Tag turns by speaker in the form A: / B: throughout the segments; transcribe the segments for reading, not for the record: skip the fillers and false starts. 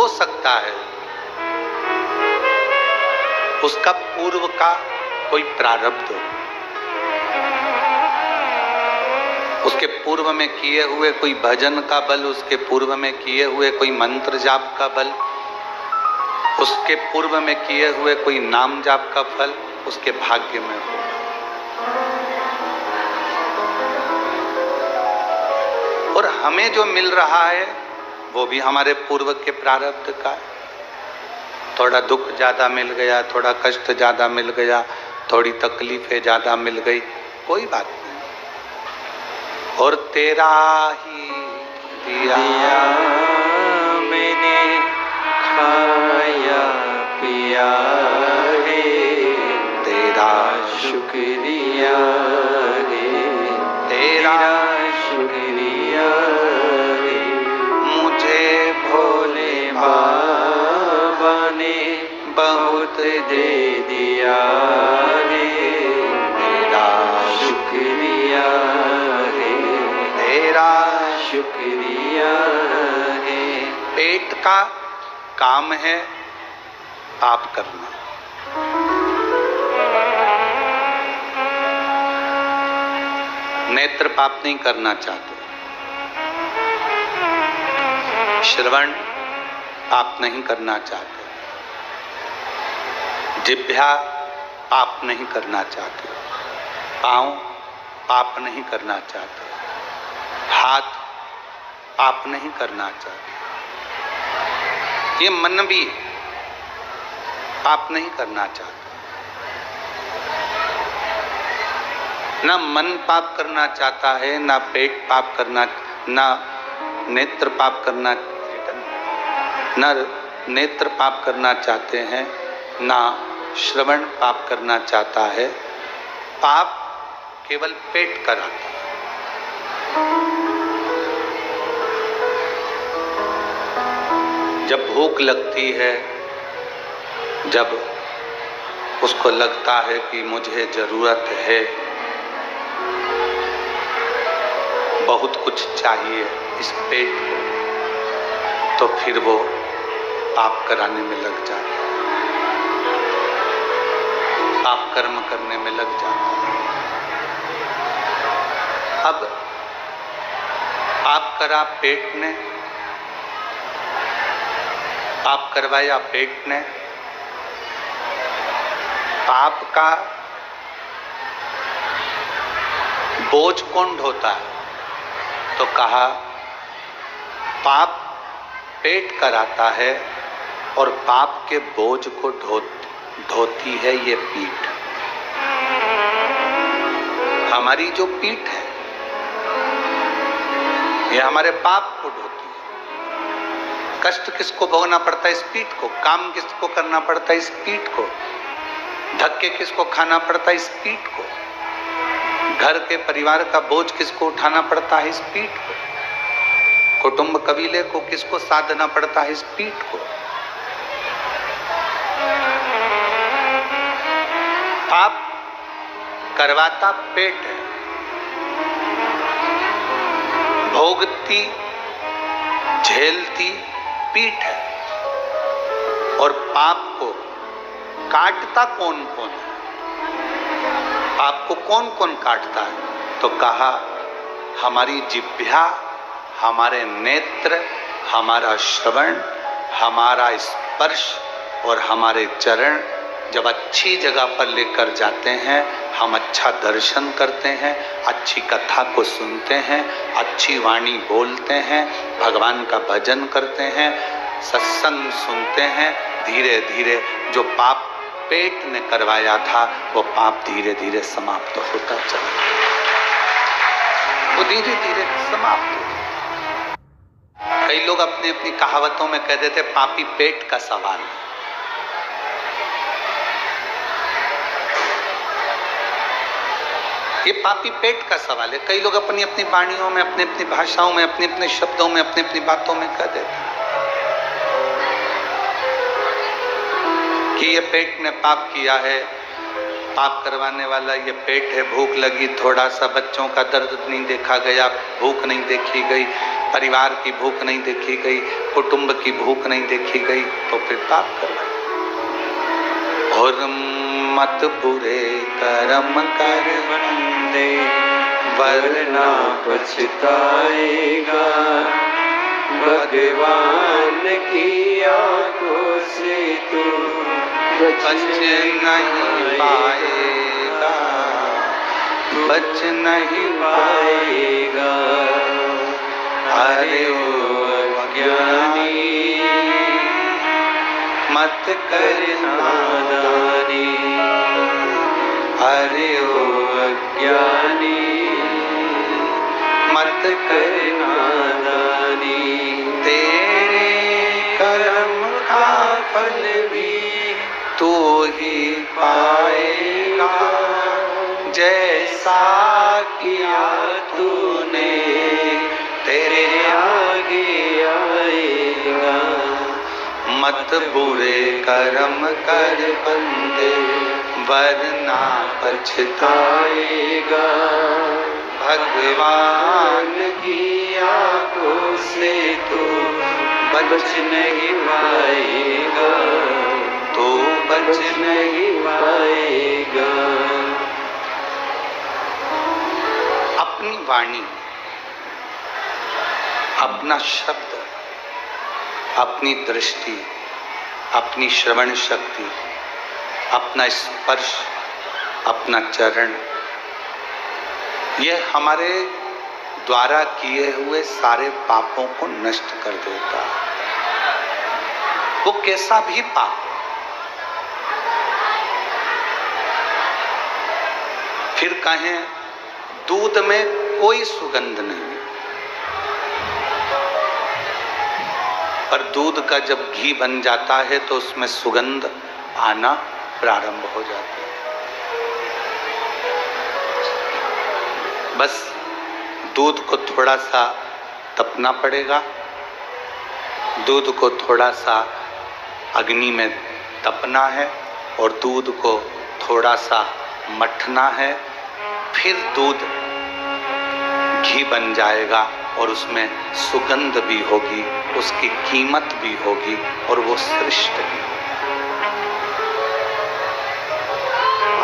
A: हो सकता है उसका पूर्व का कोई प्रारब्ध हो, उसके पूर्व में किए हुए कोई भजन का बल, उसके पूर्व में किए हुए कोई मंत्र जाप का बल, उसके पूर्व में किए हुए कोई नाम जाप का फल उसके भाग्य में हो। और हमें जो मिल रहा है वो भी हमारे पूर्व के प्रारब्ध का है। थोड़ा दुख ज्यादा मिल गया, थोड़ा कष्ट ज्यादा मिल गया, थोड़ी तकलीफें ज्यादा मिल गई, कोई बात नहीं। और तेरा ही दिया
B: मैंने खाया पिया है, तेरा शुक्रिया है, तेरा शुक्रिया है। मुझे भोले बाबा ने बहुत दे दिया है, तेरा शुक्रिया है, तेरा शुक्रिया है।
A: पेट का काम है पाप करना, नेत्र पाप नहीं करना चाहते, श्रवण पाप नहीं करना चाहते, जिह्वा पाप नहीं करना चाहते, पांव पाप नहीं करना चाहते, हाथ पाप नहीं करना चाहते, ये मन भी पाप नहीं करना चाहता। ना मन पाप करना चाहता है, ना पेट पाप करना, ना नेत्र पाप करना, ना नेत्र पाप करना चाहते हैं, ना श्रवण पाप करना चाहता है। पाप केवल पेट कराता है। जब भूख लगती है, जब उसको लगता है कि मुझे जरूरत है, बहुत कुछ चाहिए इस पेट को, तो फिर वो पाप कराने में लग जाता है, पाप कर्म करने में लग जाता है। अब पाप करा पेट ने, पाप करवाया पेट ने, पाप का बोझ कौन ढोता है? तो कहा पाप पेट कराता है और पाप के बोझ को ढोती है ये पीठ। हमारी जो पीठ है ये हमारे पाप को ढोती है। कष्ट किसको भोगना पड़ता है? इस पीठ को। काम किसको करना पड़ता है? इस पीठ को। धक्के किसको खाना पड़ता है? इस पीठ को। घर के परिवार का बोझ किसको उठाना पड़ता है? इस पीठ को। कुटुंब कबीले को किसको साधना पड़ता है? इस पीठ को। पाप करवाता पेट है, भोगती झेलती पीठ है, और पाप को काटता कौन कौन है? पाप को कौन कौन काटता है? तो कहा हमारी जिह्वा, हमारे नेत्र, हमारा श्रवण, हमारा स्पर्श और हमारे चरण जब अच्छी जगह पर लेकर जाते हैं, हम अच्छा दर्शन करते हैं, अच्छी कथा को सुनते हैं, अच्छी वाणी बोलते हैं, भगवान का भजन करते हैं, सत्संग सुनते हैं, धीरे धीरे जो पाप पेट ने करवाया था वो पाप धीरे धीरे समाप्त होता चला, वो धीरे धीरे समाप्त होता। कई लोग अपनी अपनी कहावतों में कह देते पापी पेट का सवाल है। ये पापी पेट का सवाल है। कई लोग अपनी अपनी वाणियों में, अपनी अपनी भाषाओं में, अपने अपने शब्दों में, अपनी अपनी बातों में कह देते हैं कि ये पेट ने पाप किया है, पाप करवाने वाला ये पेट है। भूख लगी, थोड़ा सा बच्चों का दर्द नहीं देखा गया, भूख नहीं देखी गई, परिवार की भूख नहीं देखी गई, कुटुंब की भूख नहीं देखी गई, तो फिर पाप करवाए। और मत बुरे कर्म कर
B: बंदे, वरना पछताएगा। भगवान की आंखों से तू बच नहीं
A: पाएगा, बच नहीं
B: पाएगा। अरे ओ अज्ञानी, मत कर नादानी। अरे ओ अज्ञानी, मत कर नादानी। तेरे कर्म का फल भी तू ही पाएगा। जैसा किया तूने तेरे आगे आएगा। मत बुरे कर्म कर बंदे, वरना पछताएगा। भगवान की आंखों से तू बच नहीं पाएगा, तू बच नहीं पाएगा।
A: अपनी वाणी, अपना शब्द, अपनी दृष्टि, अपनी श्रवण शक्ति, अपना स्पर्श, अपना चरण, यह हमारे द्वारा किए हुए सारे पापों को नष्ट कर देता है। वो कैसा भी पाप, फिर कहें दूध में कोई सुगंध नहीं, पर दूध का जब घी बन जाता है तो उसमें सुगंध आना प्रारंभ हो जाता है। बस दूध को थोड़ा सा तपना पड़ेगा, दूध को थोड़ा सा अग्नि में तपना है और दूध को थोड़ा सा मठना है, फिर दूध घी बन जाएगा और उसमें सुगंध भी होगी, उसकी कीमत भी होगी और वो श्रेष्ठ भी होगी।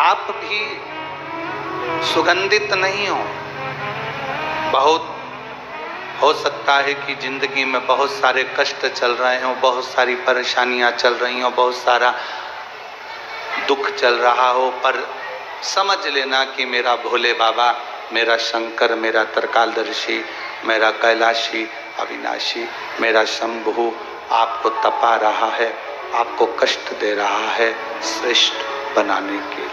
A: आप भी सुगंधित नहीं हो। बहुत हो सकता है कि जिंदगी में बहुत सारे कष्ट चल रहे हो, बहुत सारी परेशानियां चल रही हो, बहुत सारा दुख चल रहा हो, पर समझ लेना कि मेरा भोले बाबा, मेरा शंकर, मेरा त्रिकालदर्शी, मेरा कैलाशी अविनाशी, मेरा शंभु आपको तपा रहा है, आपको कष्ट दे रहा है श्रेष्ठ बनाने के लिए,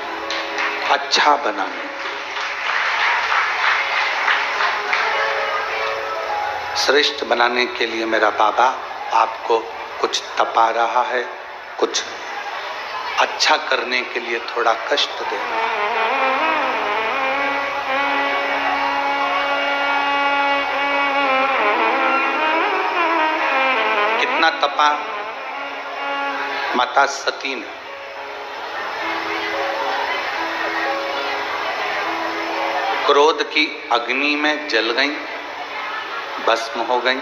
A: अच्छा बनाने के लिए। श्रेष्ठ बनाने के लिए मेरा बाबा आपको कुछ तपा रहा है, कुछ अच्छा करने के लिए थोड़ा कष्ट दे रहा है। कितना तपा माता सती ने। क्रोध की अग्नि में जल गई, भस्म हो गई,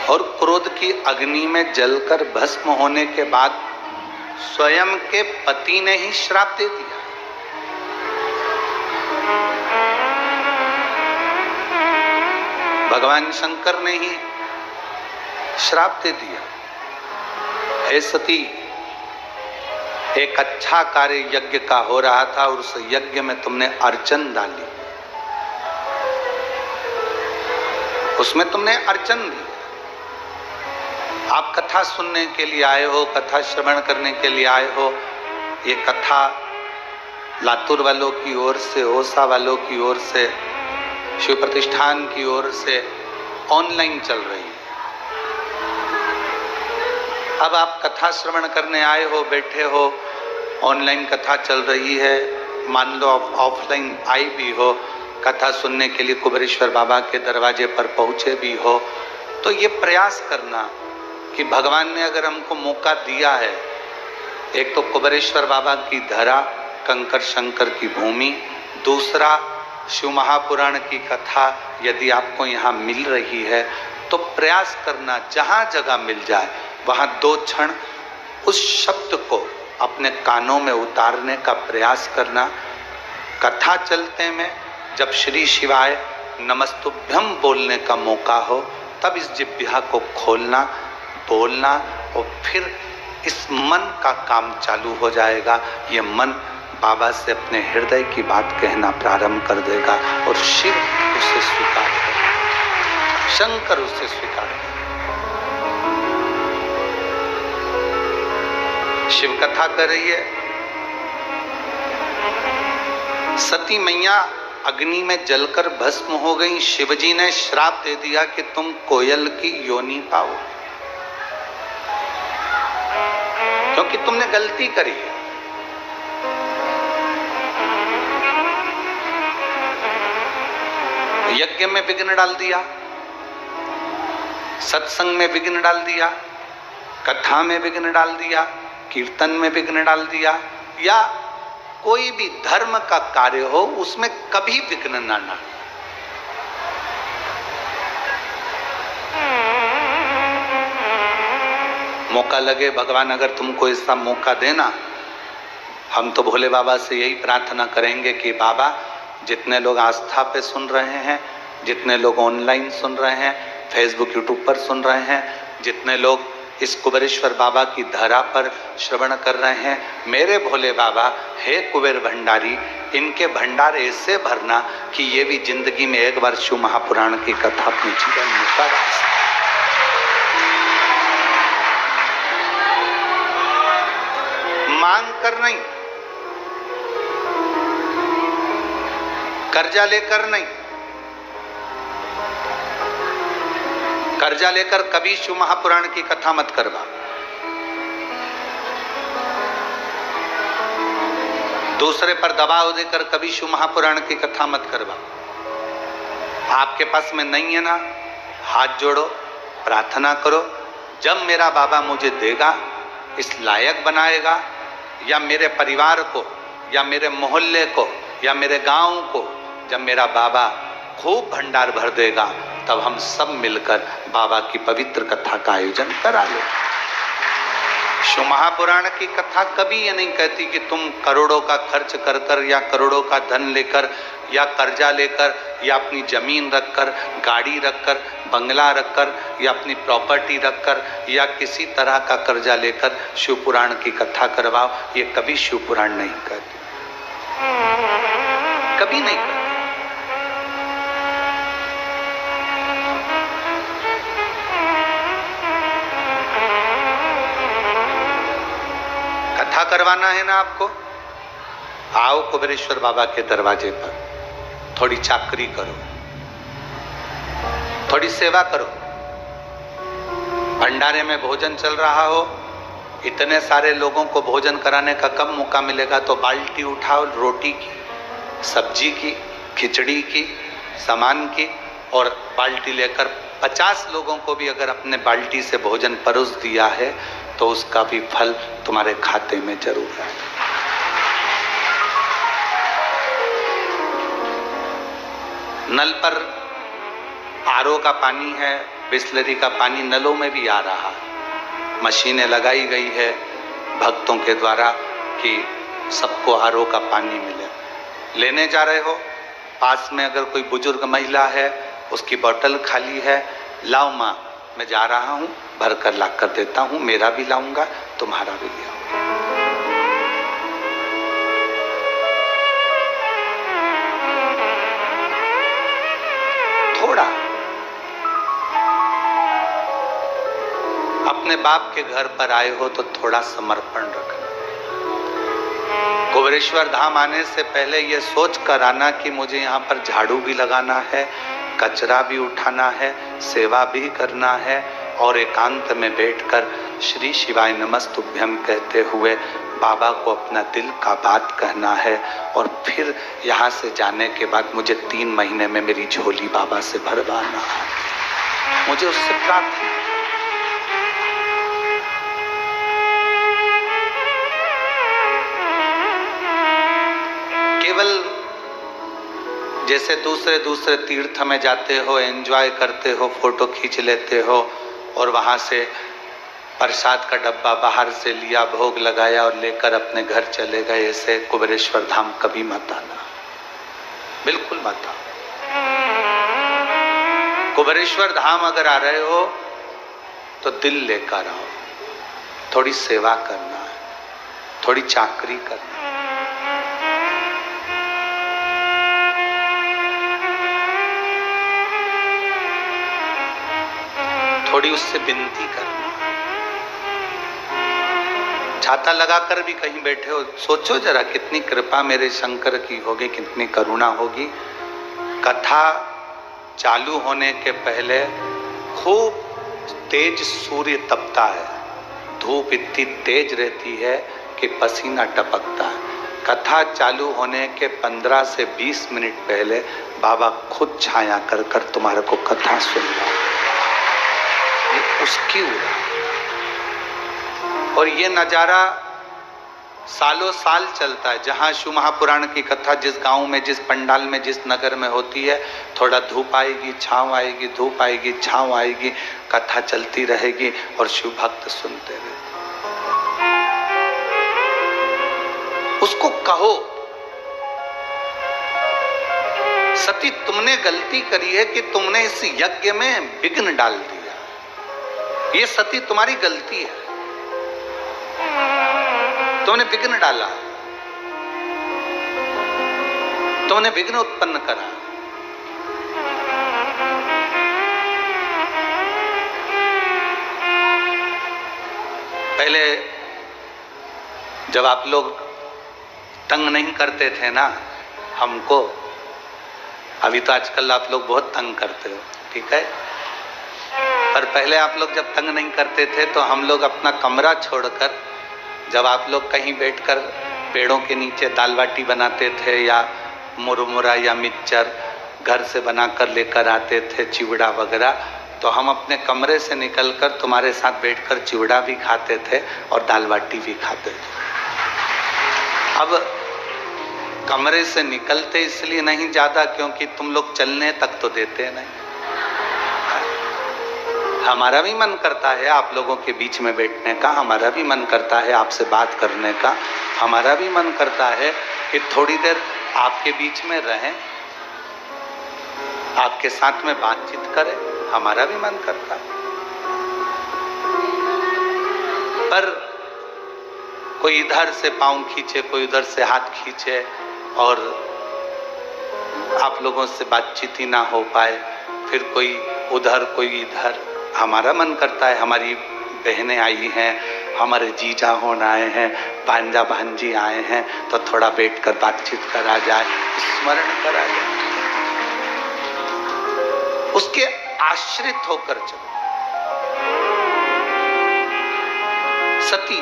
A: और क्रोध की अग्नि में जलकर भस्म होने के बाद स्वयं के पति ने ही श्राप दे दिया। भगवान शंकर ने ही श्राप दे दिया, हे सती, एक अच्छा कार्य यज्ञ का हो रहा था और उस यज्ञ में तुमने अर्चन डाली, उसमें तुमने अर्चन दी। आप कथा सुनने के लिए आए हो, कथा श्रवण करने के लिए आए हो। ये कथा लातूर वालों की ओर से, ओसा वालों की ओर से, शिव प्रतिष्ठान की ओर से ऑनलाइन चल रही है। अब आप कथा श्रवण करने आए हो, बैठे हो, ऑनलाइन कथा चल रही है, मान लो ऑफलाइन आई भी हो, कथा सुनने के लिए कुबेरेश्वर बाबा के दरवाजे पर पहुंचे भी हो, तो ये प्रयास करना कि भगवान ने अगर हमको मौका दिया है, एक तो कुबेरेश्वर बाबा की धरा, कंकर शंकर की भूमि, दूसरा शिव महापुराण की कथा यदि आपको यहाँ मिल रही है तो प्रयास करना, जहाँ जगह मिल जाए वहाँ 2 क्षण उस शब्द को अपने कानों में उतारने का प्रयास करना। कथा चलते में जब श्री शिवाय नमस्तुभ्यम बोलने का मौका हो तब इस जिह्वा को खोलना, बोलना, और फिर इस मन का काम चालू हो जाएगा। ये मन बाबा से अपने हृदय की बात कहना प्रारंभ कर देगा और शिव उसे स्वीकार करेगा, शंकर उसे स्वीकार करेगा। शिव कथा कर रही है, सती मैया अग्नि में जलकर भस्म हो गई। शिवजी ने श्राप दे दिया कि तुम कोयल की योनि पाओ, क्योंकि तुमने गलती करी है। यज्ञ में विघ्न डाल दिया, सत्संग में विघ्न डाल दिया, कथा में विघ्न डाल दिया, कीर्तन में विघ्न डाल दिया, या कोई भी धर्म का कार्य हो उसमें कभी विघ्न ना डालना। मौका लगे, भगवान अगर तुमको ऐसा मौका देना, हम तो भोले बाबा से यही प्रार्थना करेंगे कि बाबा जितने लोग आस्था पे सुन रहे हैं, जितने लोग ऑनलाइन सुन रहे हैं, फेसबुक यूट्यूब पर सुन रहे हैं, जितने लोग इस कुबेरेश्वर बाबा की धरा पर श्रवण कर रहे हैं, मेरे भोले बाबा हे कुबेर भंडारी, इनके भंडार ऐसे भरना कि ये भी जिंदगी में एक बार शिव महापुराण की कथा अपने जीवन में कर सके। मांग कर नहीं, कर्जा लेकर नहीं, कर्जा लेकर कभी शिव महापुराण की कथा मत करवा। दूसरे पर दबाव देकर कभी शिव महापुराण की कथा मत करवा। आपके पास में नहीं है ना, हाथ जोड़ो, प्रार्थना करो, जब मेरा बाबा मुझे देगा, इस लायक बनाएगा, या मेरे परिवार को, या मेरे मोहल्ले को, या मेरे गांव को, जब मेरा बाबा खूब भंडार भर देगा, तब हम सब मिलकर बाबा की पवित्र कथा का आयोजन करा ले। शिव महापुराण की कथा कभी ये नहीं कहती कि तुम करोड़ों का खर्च कर कर, या करोड़ों का धन लेकर, या कर्जा लेकर, या अपनी जमीन रखकर, गाड़ी रखकर, बंगला रखकर, या अपनी प्रॉपर्टी रखकर, या किसी तरह का कर्जा लेकर शिव पुराण की कथा करवाओ। ये कभी शिव पुराण नहीं कहती, कभी नहीं कहती। कथा करवाना है ना आपको, आओ कुबेरेश्वर बाबा के दरवाजे पर, थोड़ी चाकरी करो, थोड़ी सेवा करो। भंडारे में भोजन चल रहा हो, इतने सारे लोगों को भोजन कराने का कब मौका मिलेगा, तो बाल्टी उठाओ, रोटी की, सब्जी की, खिचड़ी की, सामान की, और बाल्टी लेकर 50 लोगों को भी अगर अपने बाल्टी से भोजन परोस दिया है तो उसका भी फल तुम्हारे खाते में जरूर है। नल पर आरओ का पानी है, बिस्लरी का पानी नलों में भी आ रहा है, मशीनें लगाई गई है भक्तों के द्वारा कि सबको आरओ का पानी मिले। लेने जा रहे हो, पास में अगर कोई बुजुर्ग महिला है, उसकी बोतल खाली है, लाओ माँ मैं जा रहा हूँ, भर कर ला कर देता हूँ, मेरा भी लाऊंगा, तुम्हारा भी ले आऊंगा। थोड़ा अपने बाप के घर पर आए हो तो थोड़ा समर्पण रखना। कुबेरेश्वर धाम आने से पहले ये सोच कर आना कि मुझे यहाँ पर झाड़ू भी लगाना है, कचरा भी उठाना है, सेवा भी करना है, और एकांत में बैठकर श्री शिवाय नमस्तुभ्यम कहते हुए बाबा को अपना दिल का बात कहना है। और फिर यहाँ से जाने के बाद मुझे 3 महीने में मेरी झोली बाबा से भरवाना है, मुझे उससे प्रार्थना। केवल जैसे दूसरे दूसरे तीर्थ में जाते हो, एंजॉय करते हो, फोटो खींच लेते हो और वहाँ से प्रसाद का डब्बा बाहर से लिया, भोग लगाया और लेकर अपने घर चले गए, ऐसे कुबेरेश्वर धाम कभी मत आना, बिल्कुल मत आओ। कुबेरेश्वर धाम अगर आ रहे हो तो दिल लेकर आओ, थोड़ी सेवा करना है, थोड़ी चाकरी करना है। थोड़ी उससे विनती करना। छाता लगाकर भी कहीं बैठे हो, सोचो जरा कितनी कृपा मेरे शंकर की होगी, कितनी करुणा होगी। कथा चालू होने के पहले खूब तेज सूर्य तपता है, धूप इतनी तेज रहती है कि पसीना टपकता है। कथा चालू होने के 15 से 20 मिनट पहले बाबा खुद छाया कर कर तुम्हारे को कथा सुन रहा है, ये उसकी उड़ा। और ये नजारा सालों साल चलता है। जहाँ शिव महापुराण की कथा जिस गांव में, जिस पंडाल में, जिस नगर में होती है, थोड़ा धूप आएगी, छांव आएगी, धूप आएगी, छांव आएगी, कथा चलती रहेगी और शिव भक्त सुनते रहेंगे। उसको कहो, सती तुमने गलती करी है कि तुमने इस यज्ञ में विघ्न डाल दिया, ये सती तुम्हारी गलती है, तुमने विघ्न डाला, तुमने विघ्न उत्पन्न करा। पहले जब आप लोग तंग नहीं करते थे ना हमको, अभी तो आजकल आप लोग बहुत तंग करते हो, ठीक है, पर पहले आप लोग जब तंग नहीं करते थे तो हम लोग अपना कमरा छोड़कर, जब आप लोग कहीं बैठकर पेड़ों के नीचे दाल बाटी बनाते थे या मुरमुरा या मिक्सचर घर से बनाकर लेकर आते थे, चिवड़ा वगैरह, तो हम अपने कमरे से निकलकर तुम्हारे साथ बैठकर चिवड़ा भी खाते थे और दाल बाटी भी खाते थे। अब कमरे से निकलते इसलिए नहीं ज़्यादा क्योंकि तुम लोग चलने तक तो देते नहीं। हमारा भी मन करता है आप लोगों के बीच में बैठने का, हमारा भी मन करता है आपसे बात करने का, हमारा भी मन करता है कि थोड़ी देर आपके बीच में रहें, आपके साथ में बातचीत करें, हमारा भी मन करता है। पर कोई इधर से पाँव खींचे, कोई उधर से हाथ खींचे और आप लोगों से बातचीत ही ना हो पाए, फिर कोई उधर कोई इधर। हमारा मन करता है, हमारी बहनें आई हैं, हमारे जीजा होन आए हैं, भांजा भांजी आए हैं, तो थोड़ा बैठकर बातचीत करा जाए, स्मरण करा जाए, उसके आश्रित होकर चलो। सती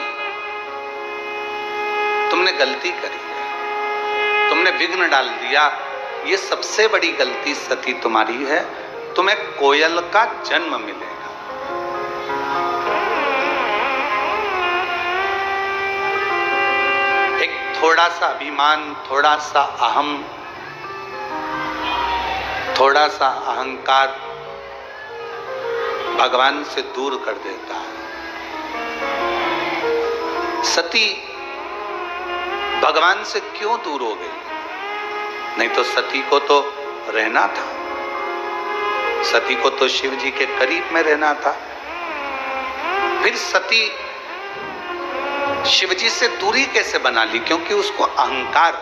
A: तुमने गलती करी है, तुमने विघ्न डाल दिया, ये सबसे बड़ी गलती सती तुम्हारी है। तुम्हें कोयल का जन्म मिलेगा। एक थोड़ा सा अभिमान, थोड़ा सा अहम, थोड़ा सा अहंकार भगवान से दूर कर देता है। सती भगवान से क्यों दूर हो गई? नहीं तो सती को तो रहना था, सती को तो शिव जी के करीब में रहना था। फिर सती शिव जी से दूरी कैसे बना ली? क्योंकि उसको अहंकार,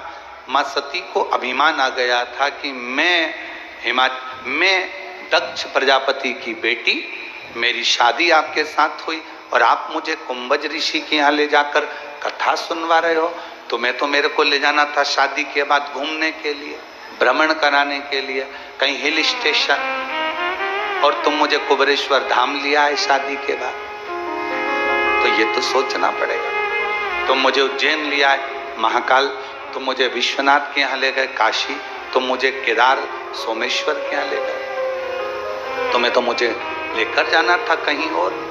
A: मां सती को अभिमान आ गया था कि मैं दक्ष प्रजापति की बेटी, मेरी शादी आपके साथ हुई और आप मुझे कुंभज ऋषि के यहाँ ले जाकर कथा सुनवा रहे हो। तुम्हें तो मेरे को ले जाना था शादी के बाद घूमने के लिए, भ्रमण कराने के लिए, कहीं हिल स्टेशन, और तुम मुझे कुबेरेश्वर धाम लिया है शादी के बाद। तो ये तो सोचना पड़ेगा। तुम मुझे उज्जैन लिया है, महाकाल, तुम मुझे विश्वनाथ के यहाँ ले गए, काशी, तुम मुझे केदार सोमेश्वर के यहाँ ले गए, तुम्हें तो मुझे लेकर जाना था कहीं और।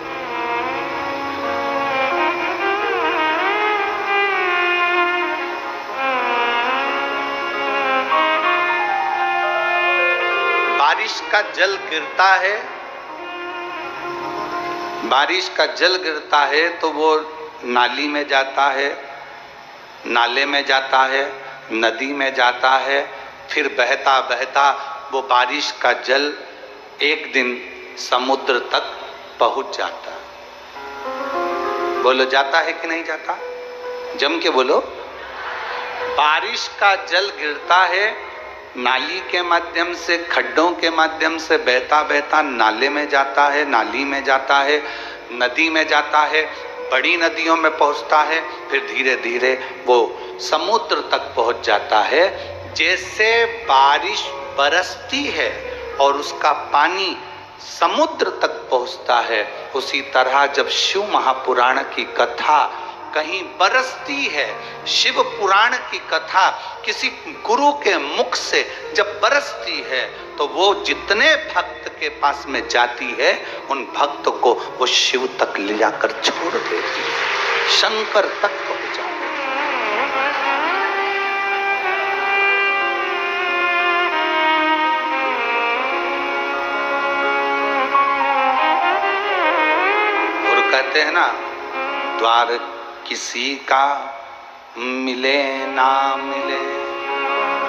A: बारिश का जल गिरता है, बारिश का जल गिरता है तो वो नाली में जाता है, नाले में जाता है, नदी में जाता है, फिर बहता बहता वो बारिश का जल एक दिन समुद्र तक पहुंच जाता है। बोलो जाता है कि नहीं जाता? जम के बोलो। बारिश का जल गिरता है, नाली के माध्यम से, खड्डों के माध्यम से बहता बहता नाले में जाता है, नाली में जाता है, नदी में जाता है, बड़ी नदियों में पहुंचता है, फिर धीरे धीरे वो समुद्र तक पहुंच जाता है। जैसे बारिश बरसती है और उसका पानी समुद्र तक पहुंचता है, उसी तरह जब शिव महापुराण की कथा कहीं बरसती है, शिव पुराण की कथा किसी गुरु के मुख से जब बरसती है, तो वो जितने भक्त के पास में जाती है, उन भक्त को वो शिव तक ले जाकर छोड़ देती है, शंकर तक पहुंचा देती है। और कहते हैं ना, द्वार किसी का मिले ना मिले,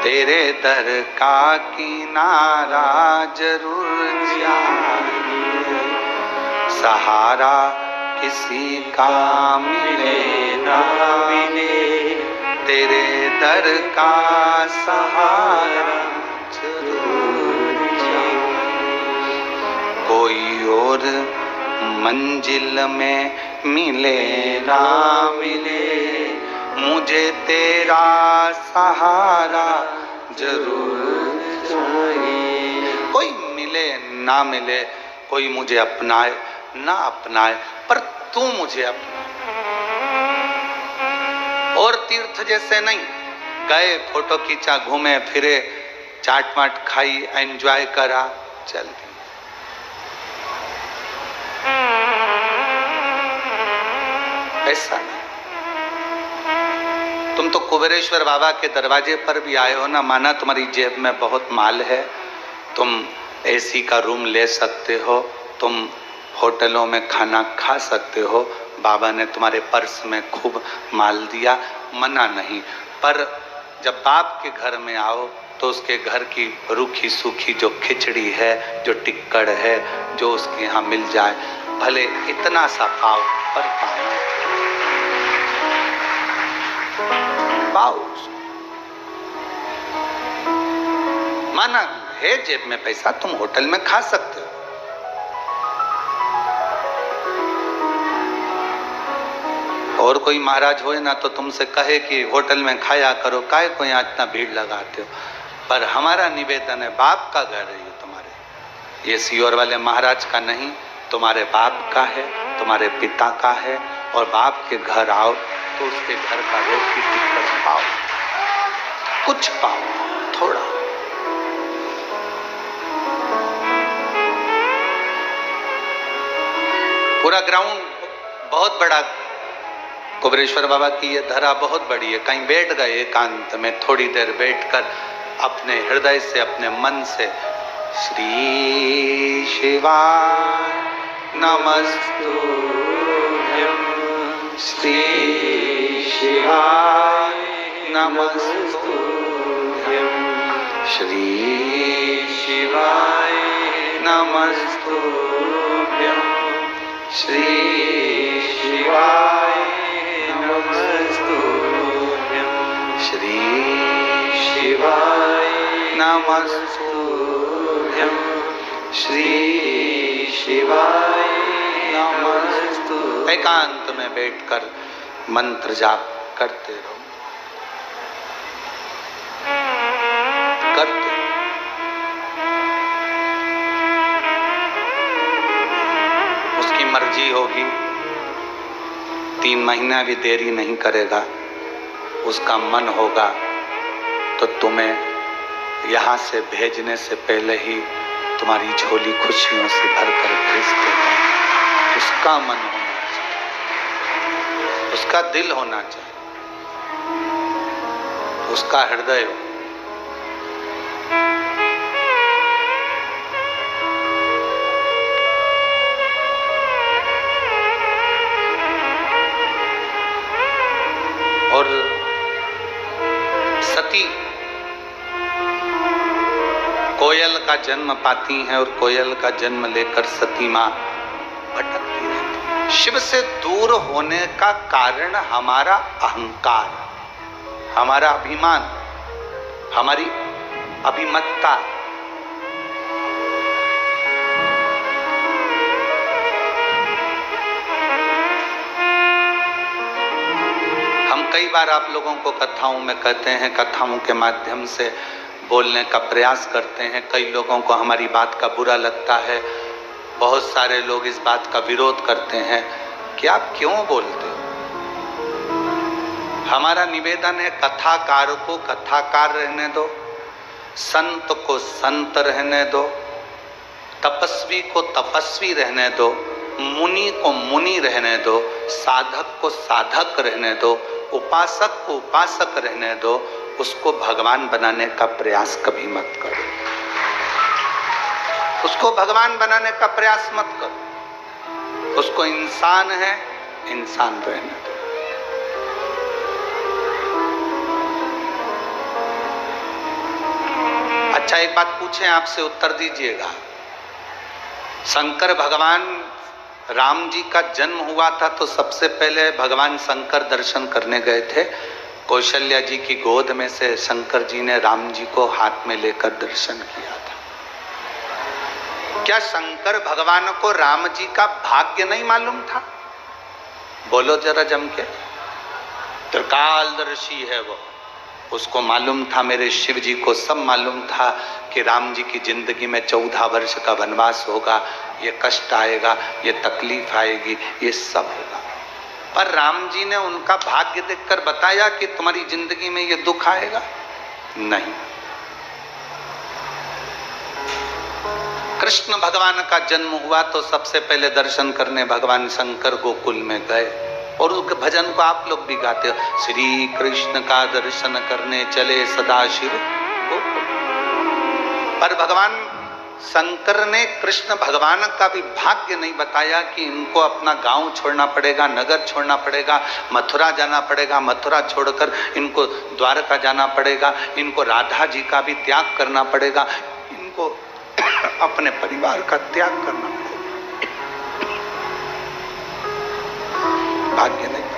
A: तेरे दर का किनारा जरूर चाहिए। सहारा किसी का मिले ना मिले, तेरे दर का सहारा जरूर चाहिए। कोई और मंजिल में मिले ना मिले, मुझे तेरा सहारा जरूर चाहिए। कोई मिले ना मिले, कोई मुझे अपनाए ना अपनाए, पर तू मुझे अपना। और तीर्थ जैसे नहीं, गए फोटो खींचा, घूमे फिरे, चाट वाट खाई, एंजॉय करा, चल दी। ऐसा नहीं। तुम तो कुबेरेश्वर बाबा के दरवाजे पर भी आए हो ना, माना तुम्हारी जेब में बहुत माल है, तुम एसी का रूम ले सकते हो, तुम होटलों में खाना खा सकते हो, बाबा ने तुम्हारे पर्स में खूब माल दिया, मना नहीं। पर जब बाप के घर में आओ तो उसके घर की रूखी सूखी जो खिचड़ी है, जो टिक्कड़ है, जो उसके यहाँ मिल जाए, भले इतना सा पाव, पर पाओ। माना है जेब में पैसा, तुम होटल में खा सकते हो, और कोई महाराज होए ना तो तुमसे कहे कि होटल में खाया करो, काहे को यहाँ इतना भीड़ लगाते हो। पर हमारा निवेदन है, बाप का घर है ये तुम्हारे, ये सीहोर वाले महाराज का नहीं, तुम्हारे बाप का है, तुम्हारे पिता का है। और बाप के घर आओ तो उसके घर का रोटी टिक्कड़ पाओ, कुछ पाओ, थोड़ा। पूरा ग्राउंड बहुत बड़ा, कुबेरेश्वर बाबा की ये धरा बहुत बड़ी है। कहीं बैठ गए एकांत में, थोड़ी देर बैठकर अपने हृदय से, अपने मन से, श्री शिवाय नमस्तुभ्यं, श्री शिवाय नमस्तुभ्यं, श्री शिवाय नमस्तुभ्यं, श्री शिवाय नमस्तुभ्यं, श्री शिवाय नमस्तुभ्यं, श्री शिवाय नमस्तुभ्यं। एकांत में बैठकर मंत्र जाप करते रहो, करते। उसकी मर्जी होगी, 3 महीना भी देरी नहीं करेगा, उसका मन होगा तो तुम्हें यहाँ से भेजने से पहले ही तुम्हारी झोली खुशियों से भरकर भेज देगा। उसका मन होना चाहिए, उसका दिल होना चाहिए, उसका हृदय हो। का जन्म पाती हैं और कोयल का जन्म लेकर सती मां भटकती रहती है। शिव से दूर होने का कारण हमारा अहंकार, हमारा अभिमान, हमारी अभिमत्ता। हम कई बार आप लोगों को कथाओं में कहते हैं, कथाओं के माध्यम से बोलने का प्रयास करते हैं। कई लोगों को हमारी बात का बुरा लगता है, बहुत सारे लोग इस बात का विरोध करते हैं कि आप क्यों बोलते हो। हमारा निवेदन है, कथाकार को कथाकार रहने दो, संत को संत रहने दो, तपस्वी को तपस्वी रहने दो, मुनि को मुनि रहने दो, साधक को साधक रहने दो, उपासक को उपासक रहने दो। उसको भगवान बनाने का प्रयास कभी मत करो, उसको भगवान बनाने का प्रयास मत करो। उसको इंसान है, इंसान रहने दो। अच्छा, एक बात पूछें, आपसे उत्तर दीजिएगा। शंकर भगवान राम जी का जन्म हुआ था तो सबसे पहले भगवान शंकर दर्शन करने गए थे। कौशल्या जी की गोद में से शंकर जी ने राम जी को हाथ में लेकर दर्शन किया था। क्या शंकर भगवान को राम जी का भाग्य नहीं मालूम था? बोलो जरा जम के। त्रिकालदर्शी है वो, उसको मालूम था, मेरे शिव जी को सब मालूम था कि राम जी की जिंदगी में 14 वर्ष का वनवास होगा, ये कष्ट आएगा, ये तकलीफ आएगी, ये सब होगा। पर राम जी ने उनका भाग्य देखकर बताया कि तुम्हारी जिंदगी में ये दुख आएगा नहीं। कृष्ण भगवान का जन्म हुआ तो सबसे पहले दर्शन करने भगवान शंकर गोकुल में गए, और उस भजन को आप लोग भी गाते हो, श्री कृष्ण का दर्शन करने चले सदाशिव गोकुल। पर भगवान शंकर ने कृष्ण भगवान का भी भाग्य नहीं बताया कि इनको अपना गांव छोड़ना पड़ेगा, नगर छोड़ना पड़ेगा, मथुरा जाना पड़ेगा, मथुरा छोड़कर इनको द्वारका जाना पड़ेगा, इनको राधा जी का भी त्याग करना पड़ेगा, इनको अपने परिवार का त्याग करना पड़ेगा। भाग्य नहीं।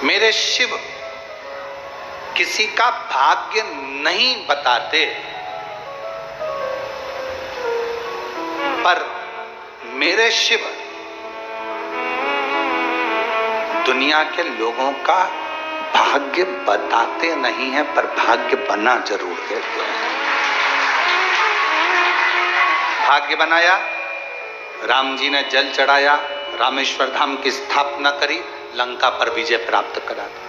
A: मेरे शिव किसी का भाग्य नहीं बताते, पर मेरे शिव दुनिया के लोगों का भाग्य बताते नहीं हैं, पर भाग्य बना जरूर देते हैं। भाग्य बनाया, राम जी ने जल चढ़ाया, रामेश्वर धाम की स्थापना करी, लंका पर विजय प्राप्त करा दी।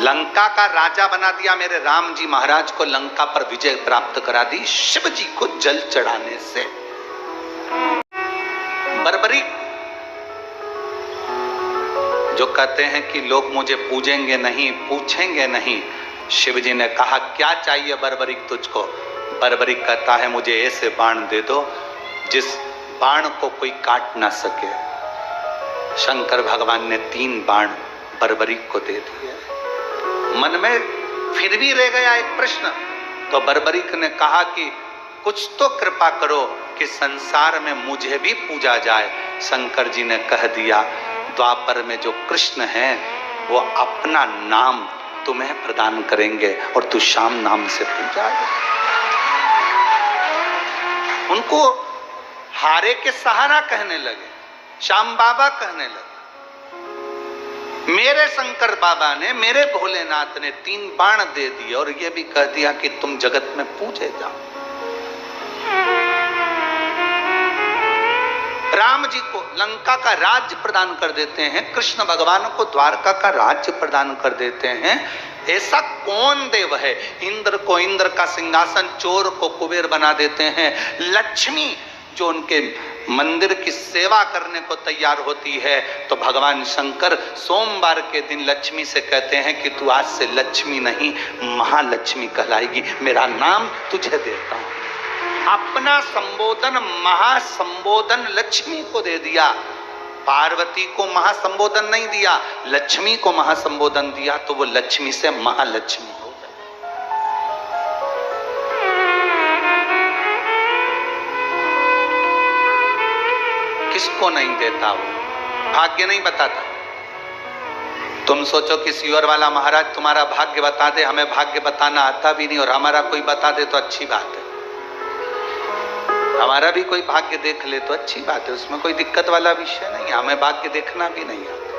A: लंका का राजा बना दिया, मेरे राम जी महाराज को लंका पर विजय प्राप्त करा दी शिव जी को जल चढ़ाने से। बर्बरी जो कहते हैं कि लोग मुझे पूजेंगे नहीं, पूछेंगे नहीं, शिव जी ने कहा क्या चाहिए बर्बरिक तुझको? बर्बरिक कहता है मुझे ऐसे बाण दे दो जिस बाण को कोई काट ना सके। शंकर भगवान ने 3 बाण बर्बरिक को दे दिए। मन में फिर भी रह गया एक प्रश्न, तो बर्बरिक ने कहा कि कुछ तो कृपा करो कि संसार में मुझे भी पूजा जाए। शंकर जी ने कह दिया द्वापर में जो कृष्ण हैं वो अपना नाम तुम्हें प्रदान करेंगे और तू श्याम नाम से पूजा। उनको हारे के सहारा कहने लगे, श्याम बाबा कहने लगे। मेरे शंकर बाबा ने, मेरे भोलेनाथ ने 3 बाण दे दिए और यह भी कह दिया कि तुम जगत में पूजे जाओ। राम जी को लंका का राज्य प्रदान कर देते हैं, कृष्ण भगवान को द्वारका का राज्य प्रदान कर देते हैं। ऐसा कौन देव है? इंद्र को इंद्र का सिंहासन, चोर को कुबेर बना देते हैं। लक्ष्मी जो उनके मंदिर की सेवा करने को तैयार होती है, तो भगवान शंकर सोमवार के दिन लक्ष्मी से कहते हैं कि तू आज से लक्ष्मी नहीं महालक्ष्मी कहलाएगी, मेरा नाम तुझे देता हूं। अपना संबोधन, महासंबोधन लक्ष्मी को दे दिया। पार्वती को महासंबोधन नहीं दिया, लक्ष्मी को महासंबोधन दिया, तो वो लक्ष्मी से महालक्ष्मी हो गई। किसको नहीं देता वो, भाग्य नहीं बताता। तुम सोचो किसी और वाला महाराज तुम्हारा भाग्य बता दे, हमें भाग्य बताना आता भी नहीं, और हमारा कोई बता दे तो अच्छी बात है। हमारा भी कोई भाग्य देख ले तो अच्छी बात है, उसमें कोई दिक्कत वाला विषय नहीं है। हमें भाग्य देखना भी नहीं आता,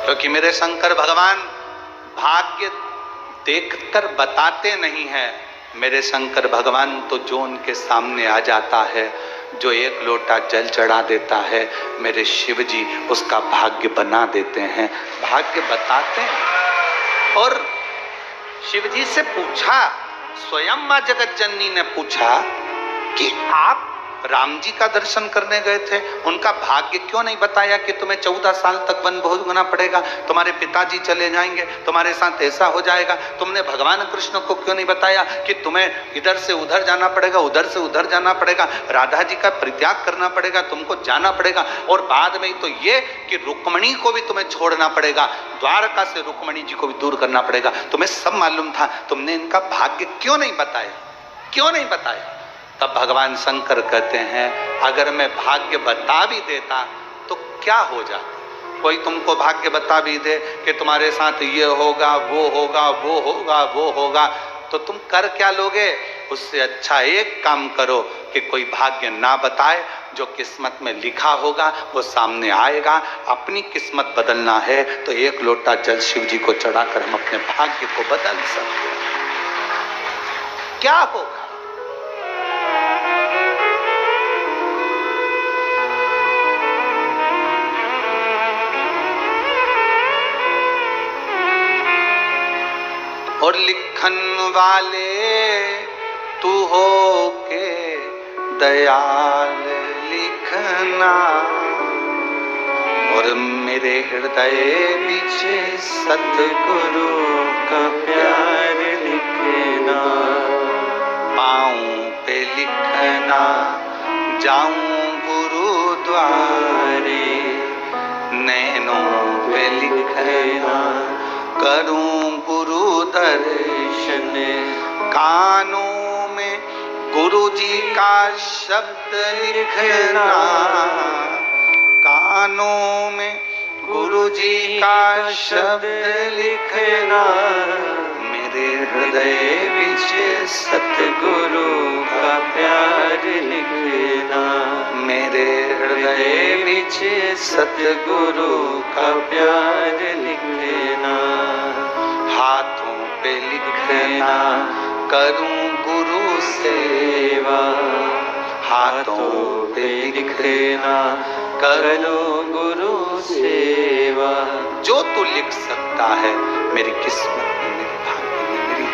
A: क्योंकि मेरे शंकर भगवान भाग्य देखकर बताते नहीं हैं। मेरे शंकर भगवान तो जो उनके सामने आ जाता है, जो एक लोटा जल चढ़ा देता है, मेरे शिव जी उसका भाग्य बना देते हैं, भाग्य बताते हैं। और शिव जी से पूछा, स्वयं मां जगत जननी ने पूछा कि आप राम जी का दर्शन करने गए थे, उनका भाग्य क्यों नहीं बताया कि तुम्हें 14 साल तक वन भोगना पड़ेगा, तुम्हारे पिताजी चले जाएंगे, तुम्हारे साथ ऐसा हो जाएगा। तुमने भगवान कृष्ण को क्यों नहीं बताया कि तुम्हें इधर से उधर जाना पड़ेगा, उधर से उधर जाना पड़ेगा, राधा जी का परित्याग करना पड़ेगा, तुमको जाना पड़ेगा, और बाद में तो ये कि रुक्मणी को भी तुम्हें छोड़ना पड़ेगा, द्वारका से रुक्मणी जी को भी दूर करना पड़ेगा। तुम्हें सब मालूम था, तुमने इनका भाग्य क्यों नहीं बताया, क्यों नहीं बताया? तब भगवान शंकर कहते हैं, अगर मैं भाग्य बता भी देता तो क्या हो जाता? कोई तुमको भाग्य बता भी दे कि तुम्हारे साथ ये होगा, वो होगा, वो होगा, वो होगा, तो तुम कर क्या लोगे? उससे अच्छा एक काम करो कि कोई भाग्य ना बताए, जो किस्मत में लिखा होगा वो सामने आएगा। अपनी किस्मत बदलना है तो एक लोटा जल शिव जी को चढ़ाकर हम अपने भाग्य को बदल सकते हैं। क्या होगा? और लिखन वाले तू हो के दयाल लिखना, और मेरे हृदय पीछे सतगुरु का प्यार लिखना। पाँव पे लिखना, जाऊं गुरुद्वारे, नैनों पे लिखना, करूं गुरु दर्शन, कानों में गुरु जी का शब्द लिखना, कानों में गुरु जी का शब्द लिखना, मेरे हृदय पीछे सतगुरु का प्यार लिखना, मेरे हृदय पीछे सतगुरु का प्यार लिखना। हाथों पे लिखना, करूं गुरु सेवा, हाथों पे लिखना, करूं गुरु सेवा। जो तू लिख सकता है मेरी किस्मत में, मेरे भाग्य में, मेरी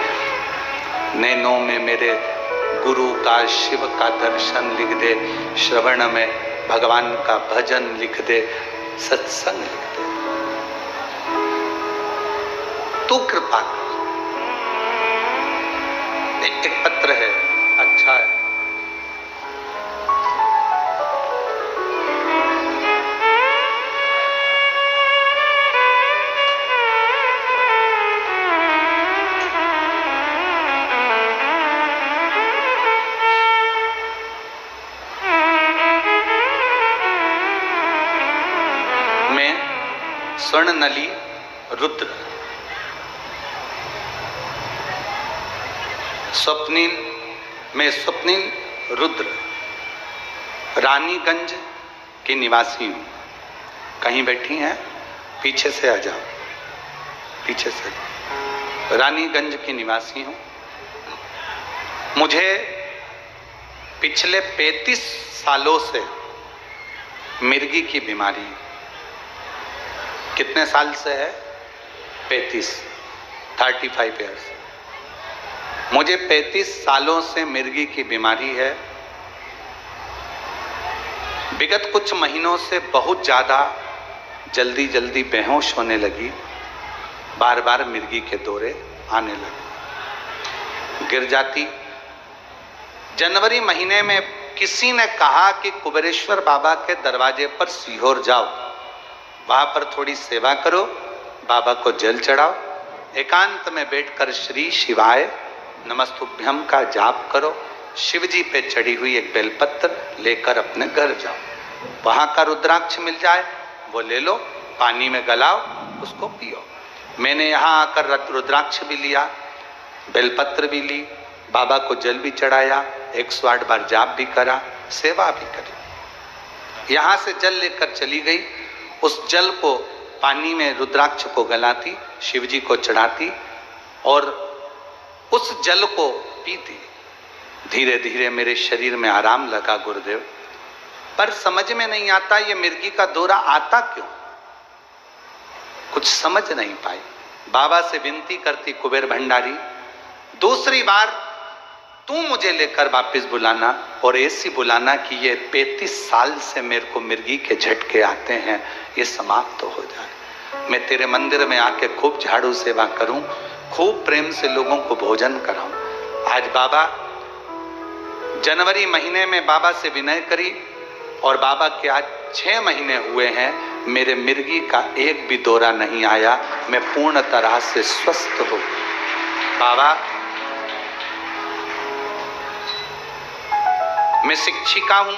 A: नैनों में मेरे गुरु का, शिव का दर्शन लिख दे, श्रवण में भगवान का भजन लिख दे, सत्संग लिख दे। तू कृपा कर। एक पत्र है, अच्छा है। मैं स्वर्णनली रुद्र, स्वप्निल, मैं स्वप्निल रुद्र रानीगंज की निवासी हूँ। कहीं बैठी हैं? पीछे से आ जाओ, पीछे से। रानीगंज की निवासी हूँ। मुझे पिछले 35 सालों से मिर्गी की बीमारी। कितने साल से है? 35 ईयर्स। मुझे 35 सालों से मिर्गी की बीमारी है। विगत कुछ महीनों से बहुत ज़्यादा जल्दी बेहोश होने लगी, बार बार मिर्गी के दौरे आने लगे, गिर जाती। जनवरी महीने में किसी ने कहा कि कुबेरेश्वर बाबा के दरवाजे पर सीहोर जाओ, वहां पर थोड़ी सेवा करो, बाबा को जल चढ़ाओ, एकांत में बैठकर श्री शिवाय नमस्तुभ्यम का जाप करो, शिव जी पे चढ़ी हुई एक बेलपत्र लेकर अपने घर जाओ, वहां का रुद्राक्ष मिल जाए वो ले लो, पानी में गलाओ, उसको पियो। मैंने यहाँ आकर रुद्राक्ष भी लिया, बेलपत्र भी ली, बाबा को जल भी चढ़ाया, 108 बार जाप भी करा, सेवा भी करी। यहाँ से जल लेकर चली गई, उस जल को पानी में रुद्राक्ष को गलाती, शिव जी को चढ़ाती और उस जल को पीती। धीरे धीरे मेरे शरीर में आराम लगा गुरुदेव, पर समझ में नहीं आता ये मिर्गी का दौरा आता क्यों, कुछ समझ नहीं पाई। बाबा से विनती करती, कुबेर भंडारी दूसरी बार तू मुझे लेकर वापस बुलाना और ऐसी बुलाना कि ये 35 साल से मेरे को मिर्गी के झटके आते हैं, ये समाप्त हो जाए। मैं तेरे मंदिर में आके खूब झाड़ू सेवा करूं, खूब प्रेम से लोगों को भोजन कराऊं। आज बाबा जनवरी महीने में बाबा से विनय करी और बाबा के आज 6 महीने हुए हैं, मेरे मिर्गी का एक भी दौरा नहीं आया, मैं पूर्ण तरह से स्वस्थ हूं। बाबा मैं शिक्षिका हूं,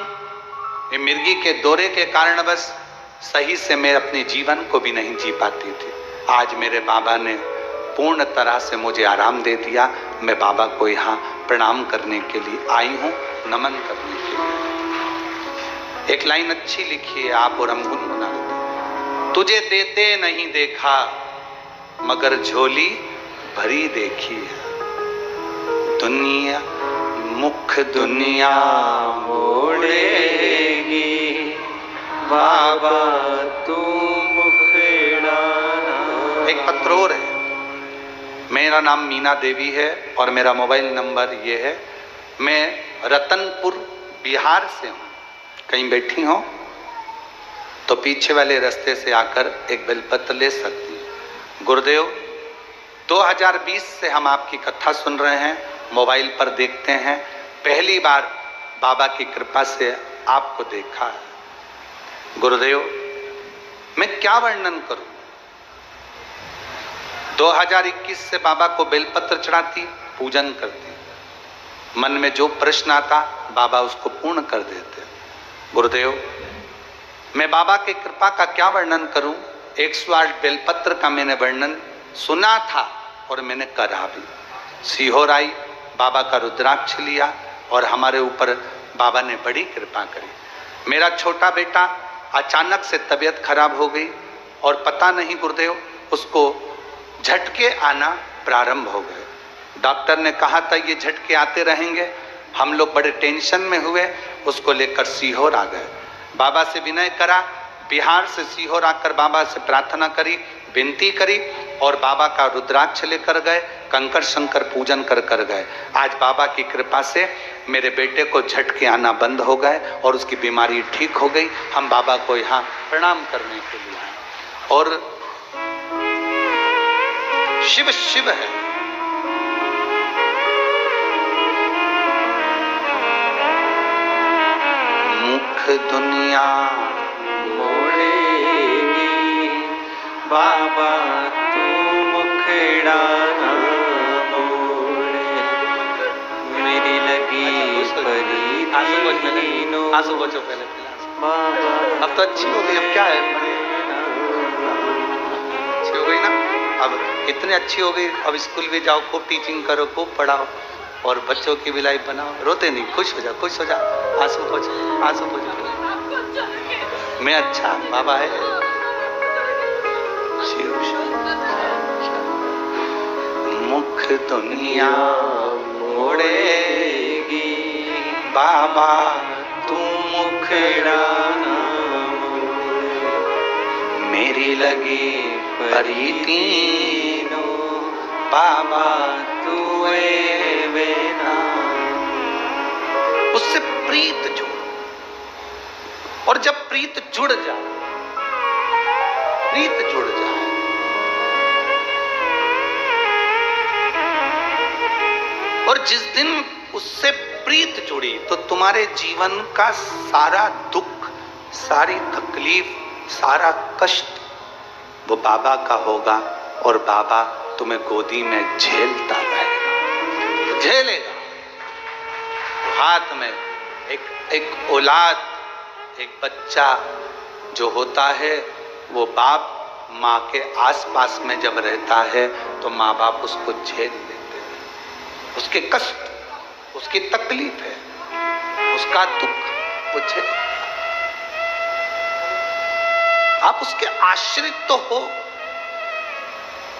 A: ये मिर्गी के दौरे के कारण बस सही से मैं अपने जीवन को भी नहीं जी पाती थी। आज मेरे बाबा ने पूर्ण तरह से मुझे आराम दे दिया। मैं बाबा को यहाँ प्रणाम करने के लिए आई हूँ, नमन करने के लिए। एक लाइन अच्छी लिखी है, आप और हम गुनगुना लेते। तुझे देते नहीं देखा मगर झोली भरी देखी है, दुनिया मुख दुनिया मोड़ेगी, बाबा तू मुखड़ाना। एक पत्र और है, मेरा नाम मीना देवी है और मेरा मोबाइल नंबर ये है। मैं रतनपुर बिहार से हूँ, कहीं बैठी हो तो पीछे वाले रास्ते से आकर एक बेलपत्र ले सकती हैं। गुरुदेव 2020 से हम आपकी कथा सुन रहे हैं, मोबाइल पर देखते हैं, पहली बार बाबा की कृपा से आपको देखा है। गुरुदेव मैं क्या वर्णन करूं, 2021 से बाबा को बेलपत्र चढ़ाती, पूजन करती, मन में जो प्रश्न आता बाबा उसको पूर्ण कर देते। गुरुदेव मैं बाबा की कृपा का क्या वर्णन करूं, 108 बेलपत्र का मैंने वर्णन सुना था और मैंने करा भी। सीहोर आई, बाबा का रुद्राक्ष लिया और हमारे ऊपर बाबा ने बड़ी कृपा करी। मेरा छोटा बेटा अचानक से तबीयत खराब हो गई और पता नहीं गुरुदेव उसको झटके आना प्रारंभ हो गए। डॉक्टर ने कहा था ये झटके आते रहेंगे, हम लोग बड़े टेंशन में हुए, उसको लेकर सीहोर आ गए। बाबा से विनय करा, बिहार से सीहोर आकर बाबा से प्रार्थना करी, विनती करी और बाबा का रुद्राक्ष लेकर गए, कंकर शंकर पूजन कर गए। आज बाबा की कृपा से मेरे बेटे को झटके आना बंद हो गए और उसकी बीमारी ठीक हो गई। हम बाबा को यहाँ प्रणाम करने के लिए आए और शिव शिव है। मुख दुनिया मोड़ेगी, बाबा तू मुखड़ा मोड़े, मेरी लगी परी आंसू बचो पहले बाबा। अब तो अच्छी हो गई, अब क्या है, अच्छी हो गई ना, अब इतनी अच्छी हो गई, अब स्कूल भी जाओ, खूब टीचिंग करो, खूब पढ़ाओ और बच्चों की भी लाइफ बनाओ। रोते नहीं, खुश हो जा, खुश हो जा, आंसू पोछो, आंसू पोछो। मैं अच्छा, बाबा है। शिव मुख दुनिया मोड़ेगी, बाबा तू मुखड़ा मेरी लगी परीतीनो, बाबा तू वेना। उससे प्रीत जुड़, और जब प्रीत जुड़ जाए, प्रीत जुड़ जाए और जिस दिन उससे प्रीत जुड़ी तो तुम्हारे जीवन का सारा दुख, सारी तकलीफ, सारा कष्ट वो बाबा का होगा और बाबा तुम्हें गोदी में झेलता रहेगा, झेलेगा। हाथ में एक औलाद, एक बच्चा जो होता है वो बाप माँ के आसपास में जब रहता है तो माँ बाप उसको झेल लेते हैं, उसके कष्ट, उसकी तकलीफ है, उसका दुख वो झेल। आप उसके आश्रित तो हो।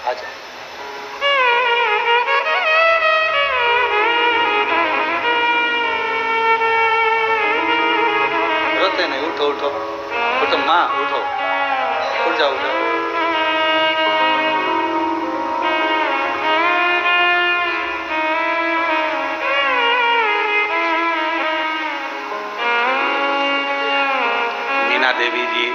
A: आ जाओ, रोते नहीं, उठो उठो उठो माँ, उठो, उठ जाओ, उठो। मीना देवी जी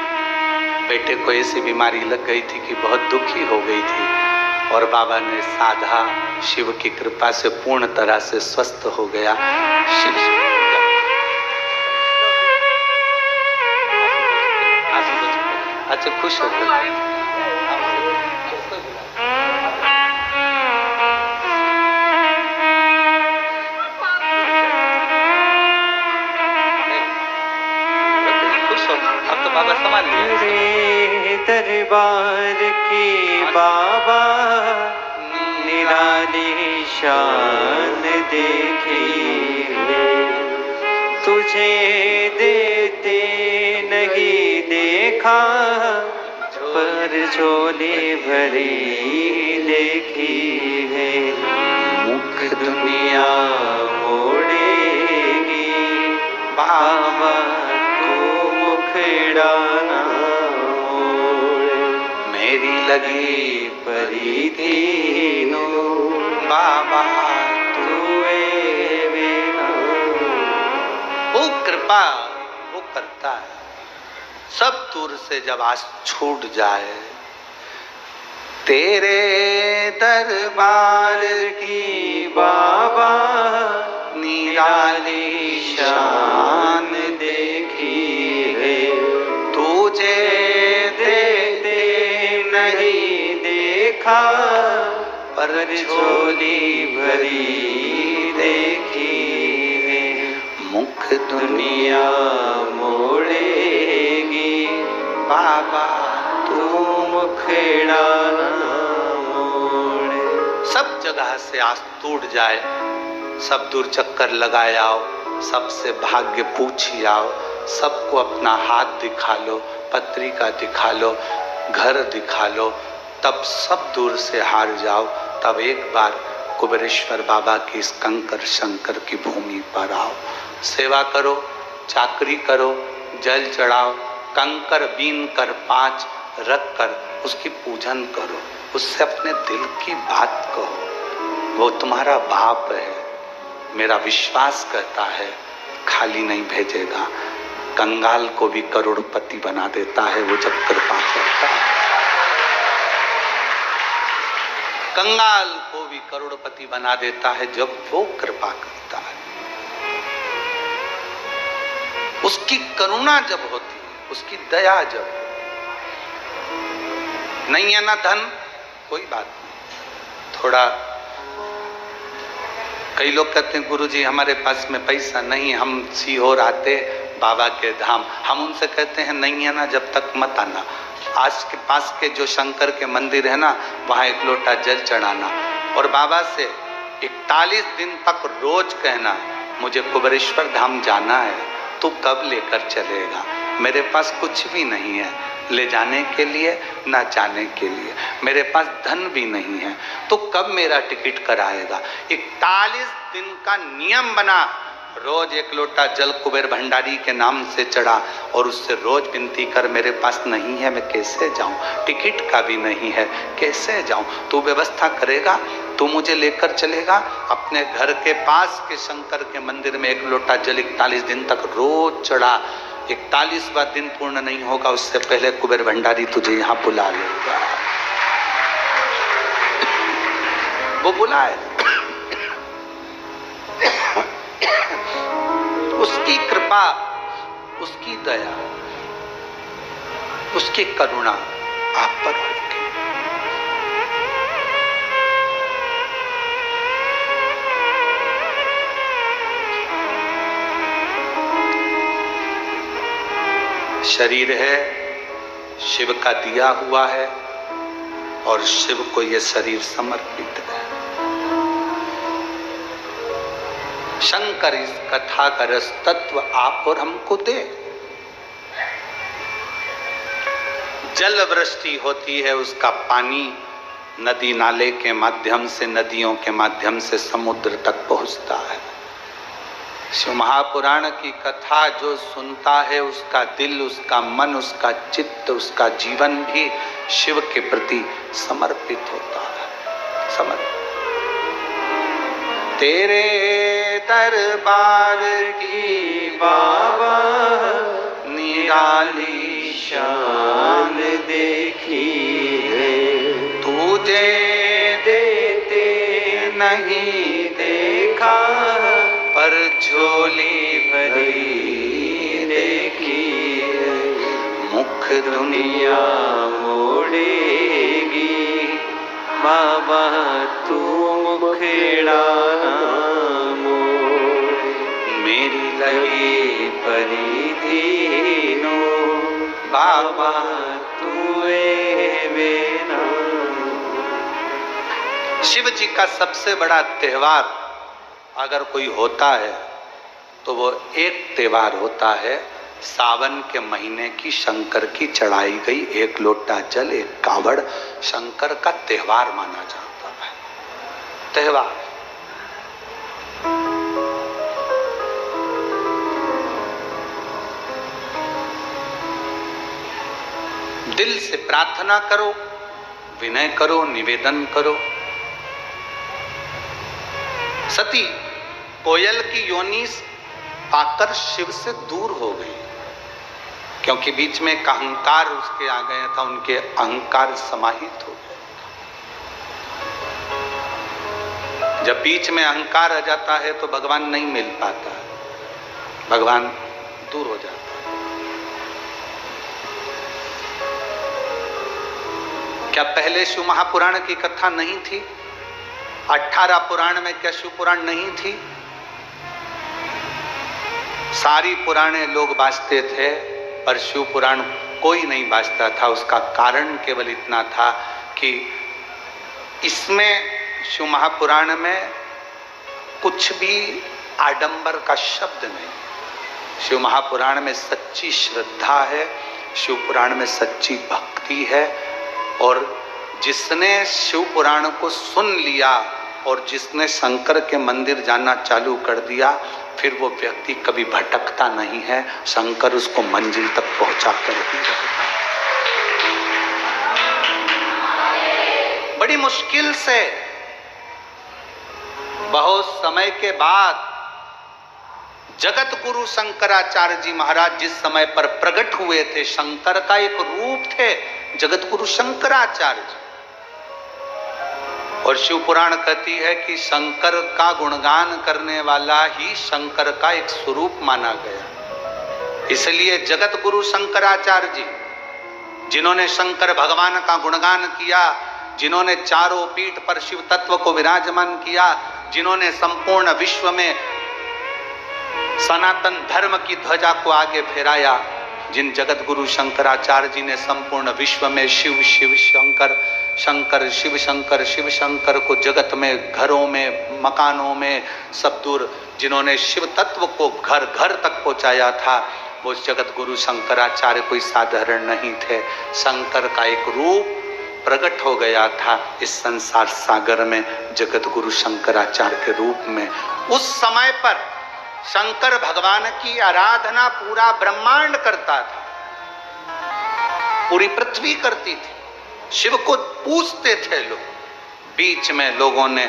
A: बेटे को ऐसी बीमारी लग गई थी कि बहुत दुखी हो गई थी और बाबा ने साधा, शिव की कृपा से पूर्ण तरह से स्वस्थ हो गया। शिव अच्छा खुश हो गए। खुश हो, अब तो बाबा संभाल लिए।
B: दरबार के बाबा निराली शान देखी, तुझे देते नहीं देखा पर झोली भरी देखी है। मुख दुनिया मोड़ेगी बाबा को मुखड़ा ना मोड़। मेरी लगी परी तीनों बाबा तुए बिना।
A: वो कृपा वो करता है। सब दूर से जब आज छूट जाए, तेरे दरबार की बाबा निराली शान देखी है, तुझे देते नहीं देखा पर झोली भरी देखी है। मुख दुनिया मोड़ेगी बाबा तू मुखड़ा ना मोड़े। सब जगह से आस टूट जाए, सब दूर चक्कर लगाए आओ, सबसे भाग्य पूछी आओ, सबको अपना हाथ दिखा लो, पत्रिका दिखा लो, घर दिखा लो, तब सब दूर से हार जाओ। तब एक बार कुबेरेश्वर बाबा की इस कंकर शंकर की भूमि पर आओ, सेवा करो, चाकरी करो, जल चढ़ाओ, कंकर बीन कर 5 रख कर उसकी पूजन करो, उससे अपने दिल की बात कहो। वो तुम्हारा बाप है, मेरा विश्वास कहता है खाली नहीं भेजेगा। कंगाल को भी करोड़पति बना देता है वो जब कृपा करता है। कंगाल को भी करोड़पति बना देता है जब वो कृपा करता है। उसकी करुणा जब होती है, उसकी दया जब नहीं है ना धन, कोई बात नहीं। थोड़ा कई लोग कहते हैं गुरुजी हमारे पास में पैसा नहीं, हम सीहोर आते बाबा के धाम। हम उनसे कहते हैं नहीं है ना, जब तक मत आना। आज के पास के जो शंकर के मंदिर है ना, वहाँ 1 लोटा जल चढ़ाना और बाबा से 41 दिन तक रोज कहना मुझे कुबेरेश्वर धाम जाना है, तू कब लेकर चलेगा? मेरे पास कुछ भी नहीं है ले जाने के लिए, ना जाने के लिए, मेरे पास धन भी नहीं है, तो कब मेरा टिकट कराएगा? 41 दिन का नियम बना, रोज 1 लोटा जल कुबेर भंडारी के नाम से चढ़ा और उससे रोज विनती कर मेरे पास नहीं है, मैं कैसे जाऊं? टिकट का भी नहीं है, कैसे जाऊं? तू व्यवस्था करेगा, तू मुझे लेकर चलेगा। अपने घर के पास के शंकर के मंदिर में 1 लोटा जल 41 दिन तक रोज चढ़ा। 41वां दिन पूर्ण नहीं होगा उससे पहले कुबेर भंडारी तुझे यहाँ बुला लेगा। वो बुलाए उसकी कृपा, उसकी दया, उसकी करुणा आप पर होगी। शरीर है, शिव का दिया हुआ है और शिव को यह शरीर समर्पित है। शंकर इस कथा का रस तत्व आप और हमको दे। जल वृष्टि होती है, उसका पानी नदी नाले के माध्यम से, नदियों के माध्यम से समुद्र तक पहुंचता है। शिव महापुराण की कथा जो सुनता है, उसका दिल, उसका मन, उसका चित्त, उसका जीवन भी शिव के प्रति समर्पित होता है। समर्पित। तेरे दरबार की बाबा निराली शान देखी है, तुझे देते नहीं देखा पर झोली भरी देखी है। मुख दुनिया मोड़ेगी बाबा तू मुखेड़ा मोड़, मेरी लगी परिधीनो बाबा तू बेना। शिव जी का सबसे बड़ा त्योहार अगर कोई होता है तो वो एक त्योहार होता है, सावन के महीने की शंकर की चढ़ाई गई एक लोटा जल, एक कावड़ शंकर का त्योहार माना जाता है। त्योहार दिल से प्रार्थना करो, विनय करो, निवेदन करो। सती कोयल की योनि पाकर शिव से दूर हो गई, क्योंकि बीच में एक अहंकार उसके आ गया था, उनके अहंकार समाहित हो गए। जब बीच में अहंकार आ जाता है तो भगवान नहीं मिल पाता है, भगवान दूर हो जाता है। क्या पहले शिव महापुराण की कथा नहीं थी? 18 पुराण में क्या शिव पुराण नहीं थी? सारी पुराने लोग बाजते थे पर शिव पुराण कोई नहीं बाजता था। उसका कारण केवल इतना था कि इसमें शिव महापुराण में कुछ भी आडंबर का शब्द नहीं। शिव महापुराण में सच्ची श्रद्धा है, शिव पुराण में सच्ची भक्ति है, और जिसने शिव पुराण को सुन लिया और जिसने शंकर के मंदिर जाना चालू कर दिया, फिर वो व्यक्ति कभी भटकता नहीं है। शंकर उसको मंजिल तक पहुंचा कर ही रहेगा। बड़ी मुश्किल से बहुत समय के बाद जगत गुरु शंकराचार्य जी महाराज जिस समय पर प्रकट हुए थे, शंकर का एक रूप थे जगत गुरु शंकराचार्य जी। और शिव पुराण कहती है कि शंकर का गुणगान करने वाला ही शंकर का एक स्वरूप माना गया। इसलिए जगत गुरु शंकराचार्य जी, जिन्होंने शंकर भगवान का गुणगान किया, जिन्होंने चारों पीठ पर शिव तत्व को विराजमान किया, जिन्होंने संपूर्ण विश्व में सनातन धर्म की ध्वजा को आगे फहराया, जिन जगत गुरु शंकराचार्य जी ने संपूर्ण विश्व में शिव शिव शंकर, शंकर शिव शंकर, शिव शंकर को जगत में, घरों में, मकानों में सब दूर, जिन्होंने शिव तत्व को घर घर तक पहुंचाया था, वो जगत गुरु शंकराचार्य कोई साधारण नहीं थे। शंकर का एक रूप प्रकट हो गया था इस संसार सागर में जगत गुरु शंकराचार्य के रूप में। उस समय पर शंकर भगवान की आराधना पूरा ब्रह्मांड करता था, पूरी पृथ्वी करती थी, शिव को पूजते थे लोग। बीच में लोगों ने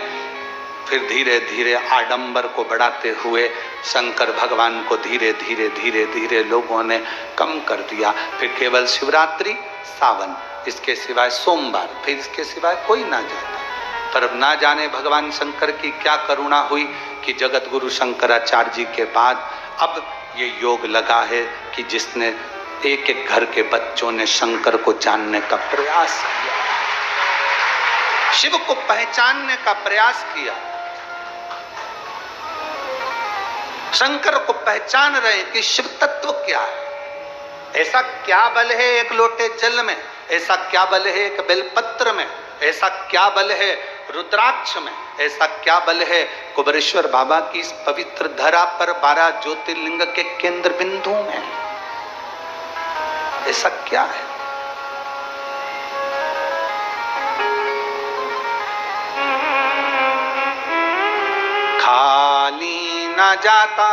A: फिर धीरे धीरे आडंबर को बढ़ाते हुए शंकर भगवान को धीरे धीरे धीरे धीरे लोगों ने कम कर दिया। फिर केवल शिवरात्रि, सावन, इसके सिवाय सोमवार, फिर इसके सिवाय कोई ना जाता। पर ना जाने भगवान शंकर की क्या करुणा हुई कि जगत गुरु शंकराचार्य जी के बाद अब ये योग लगा है कि जिसने एक एक घर के बच्चों ने शंकर को जानने का प्रयास किया, शिव को पहचानने का प्रयास किया, शंकर को पहचान रहे कि शिव तत्व क्या है। ऐसा क्या बल है एक लोटे जल में, ऐसा क्या बल है एक बेलपत्र में, ऐसा क्या बल है रुद्राक्ष में, ऐसा क्या बल है कुबेरेश्वर बाबा की इस पवित्र धरा पर 12 ज्योतिर्लिंग के केंद्र बिंदु में, ऐसा क्या है? खाली न जाता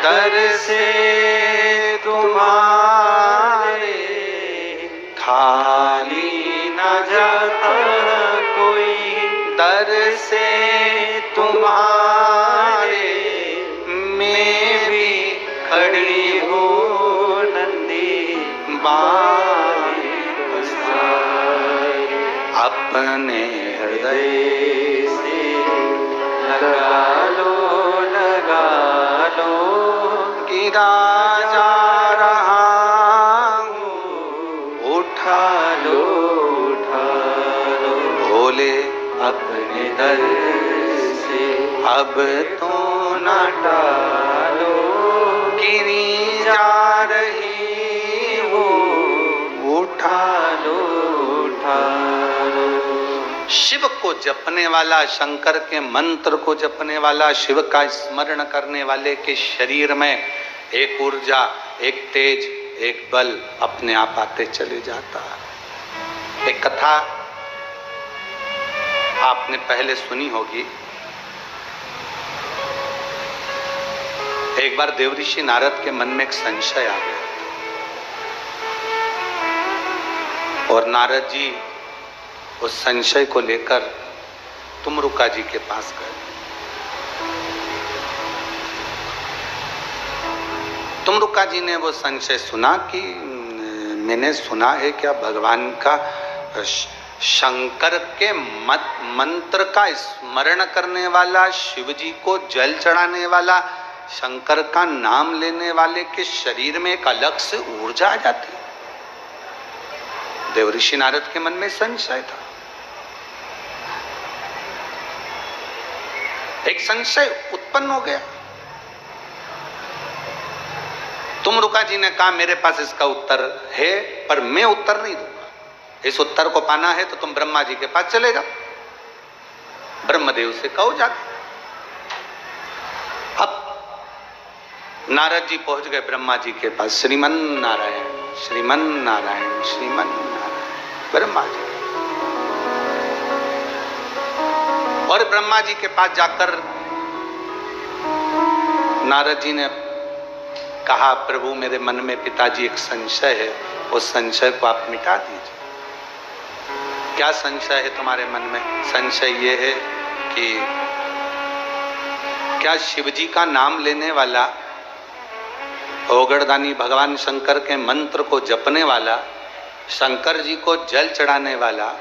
A: दर से तुम्हारे, खाली न जाता कोई दर से तुम्हारे, मैं भी खड़ी हूँ नंदी बाई अपने हृदय से लगा लो गिरा जा रहा हूँ, उठा लो भोले अपने दर से अब तो न टालो, गिरी जा रही हूँ, उठा लो। शिव को जपने वाला, शंकर के मंत्र को जपने वाला, शिव का स्मरण करने वाले के शरीर में एक ऊर्जा, एक तेज, एक बल अपने आप आते चले जाता है। एक कथा आपने पहले सुनी होगी। एक बार देवऋषि नारद के मन में एक संशय आ गया और नारद जी उस संशय को लेकर तुमरुका जी के पास गए। तुमरुका जी ने वो संशय सुना कि मैंने सुना है क्या भगवान का शंकर के मंत्र का स्मरण करने वाला, शिव जी को जल चढ़ाने वाला, शंकर का नाम लेने वाले के शरीर में एक अलग से ऊर्जा आ जाती है। देवऋषि नारद के मन में संशय था। एक संशय उत्पन्न हो गया। तुमरुका जी ने कहा मेरे पास इसका उत्तर है पर मैं उत्तर नहीं दूंगा। इस उत्तर को पाना है तो तुम ब्रह्मा जी के पास चले जाओ, ब्रह्मदेव से कहो जाके। अब नारद जी पहुंच गए ब्रह्मा जी के पास। श्रीमन नारायण श्रीमन नारायण श्रीमन नारायण ब्रह्मा जी। और ब्रह्मा जी के पास जाकर नारद जी ने कहा प्रभु मेरे मन में पिताजी एक संशय है, उस संशय को आप मिटा दीजिए। क्या संशय है तुम्हारे मन में? संशय ये है कि क्या शिव जी का नाम लेने वाला, ओगड़दानी भगवान शंकर के मंत्र को जपने वाला, शंकर जी को जल चढ़ाने वाला,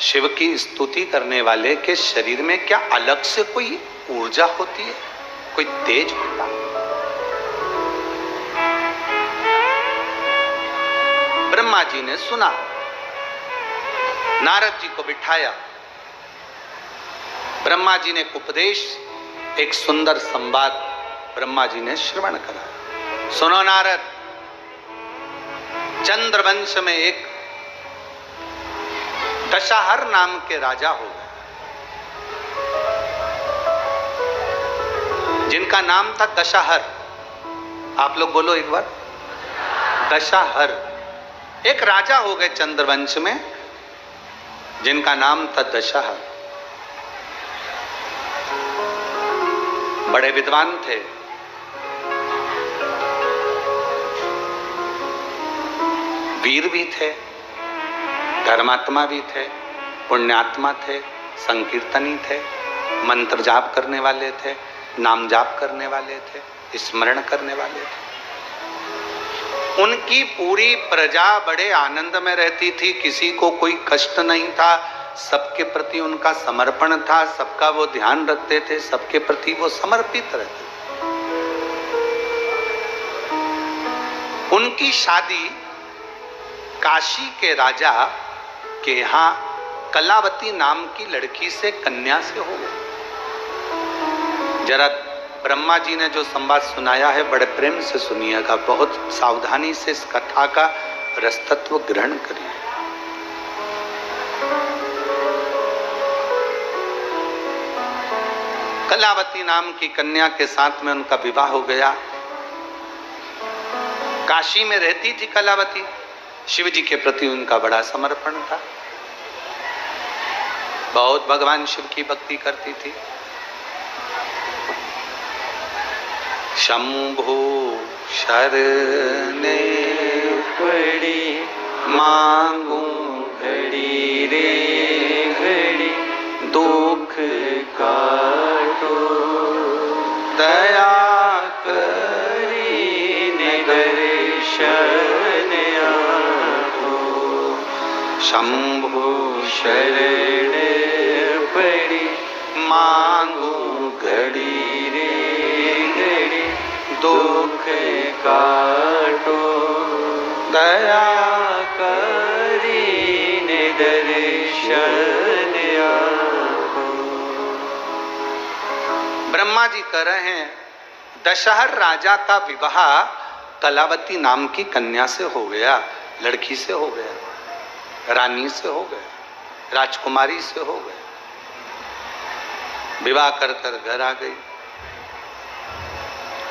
A: शिव की स्तुति करने वाले के शरीर में क्या अलग से कोई ऊर्जा होती है, कोई तेज होता है? ब्रह्मा जी ने सुना, नारद जी को बिठाया, ब्रह्मा जी ने उपदेश, एक सुंदर संवाद ब्रह्मा जी ने श्रवण करा। सुनो नारद, चंद्रवंश में एक दशाहर नाम के राजा हो गए, जिनका नाम था दशाहर। आप लोग बोलो एक बार, दशाहर। एक राजा हो गए चंद्रवंश में जिनका नाम था दशाहर। बड़े विद्वान थे, वीर भी थे, धर्मात्मा भी थे, पुण्यात्मा थे, संकीर्तनी थे, मंत्र जाप करने वाले थे, नाम जाप करने वाले थे, स्मरण करने वाले थे। उनकी पूरी प्रजा बड़े आनंद में रहती थी, किसी को कोई कष्ट नहीं था, सबके प्रति उनका समर्पण था, सबका वो ध्यान रखते थे, सबके प्रति वो समर्पित रहते थे। उनकी शादी काशी के राजा के यहाँ कलावती नाम की लड़की से, कन्या से हो गई। जरा ब्रह्मा जी ने जो संवाद सुनाया है बड़े प्रेम से सुनिएगा, बहुत सावधानी से इस कथा का रसतत्व ग्रहण करिए। कलावती नाम की कन्या के साथ में उनका विवाह हो गया। काशी में रहती थी कलावती, शिव जी के प्रति उनका बड़ा समर्पण था, बहुत भगवान शिव की भक्ति करती थी। शंभु शरणे
B: पड़ी मांगू घड़ी रे घड़ी, दुख काटो दया करी निदर्शन आपो।
A: शंभु
B: शरण पड़ी
A: मांगू
B: घड़ी रे घड़ी, दुख काटो
A: दया
B: करी निदर्शन आपो।
A: ब्रह्मा जी कह रहे हैं दशहर राजा का विवाह कलावती नाम की कन्या से हो गया, लड़की से हो गया, रानी से हो गया, राजकुमारी से हो गया। विवाह कर कर घर आ गई,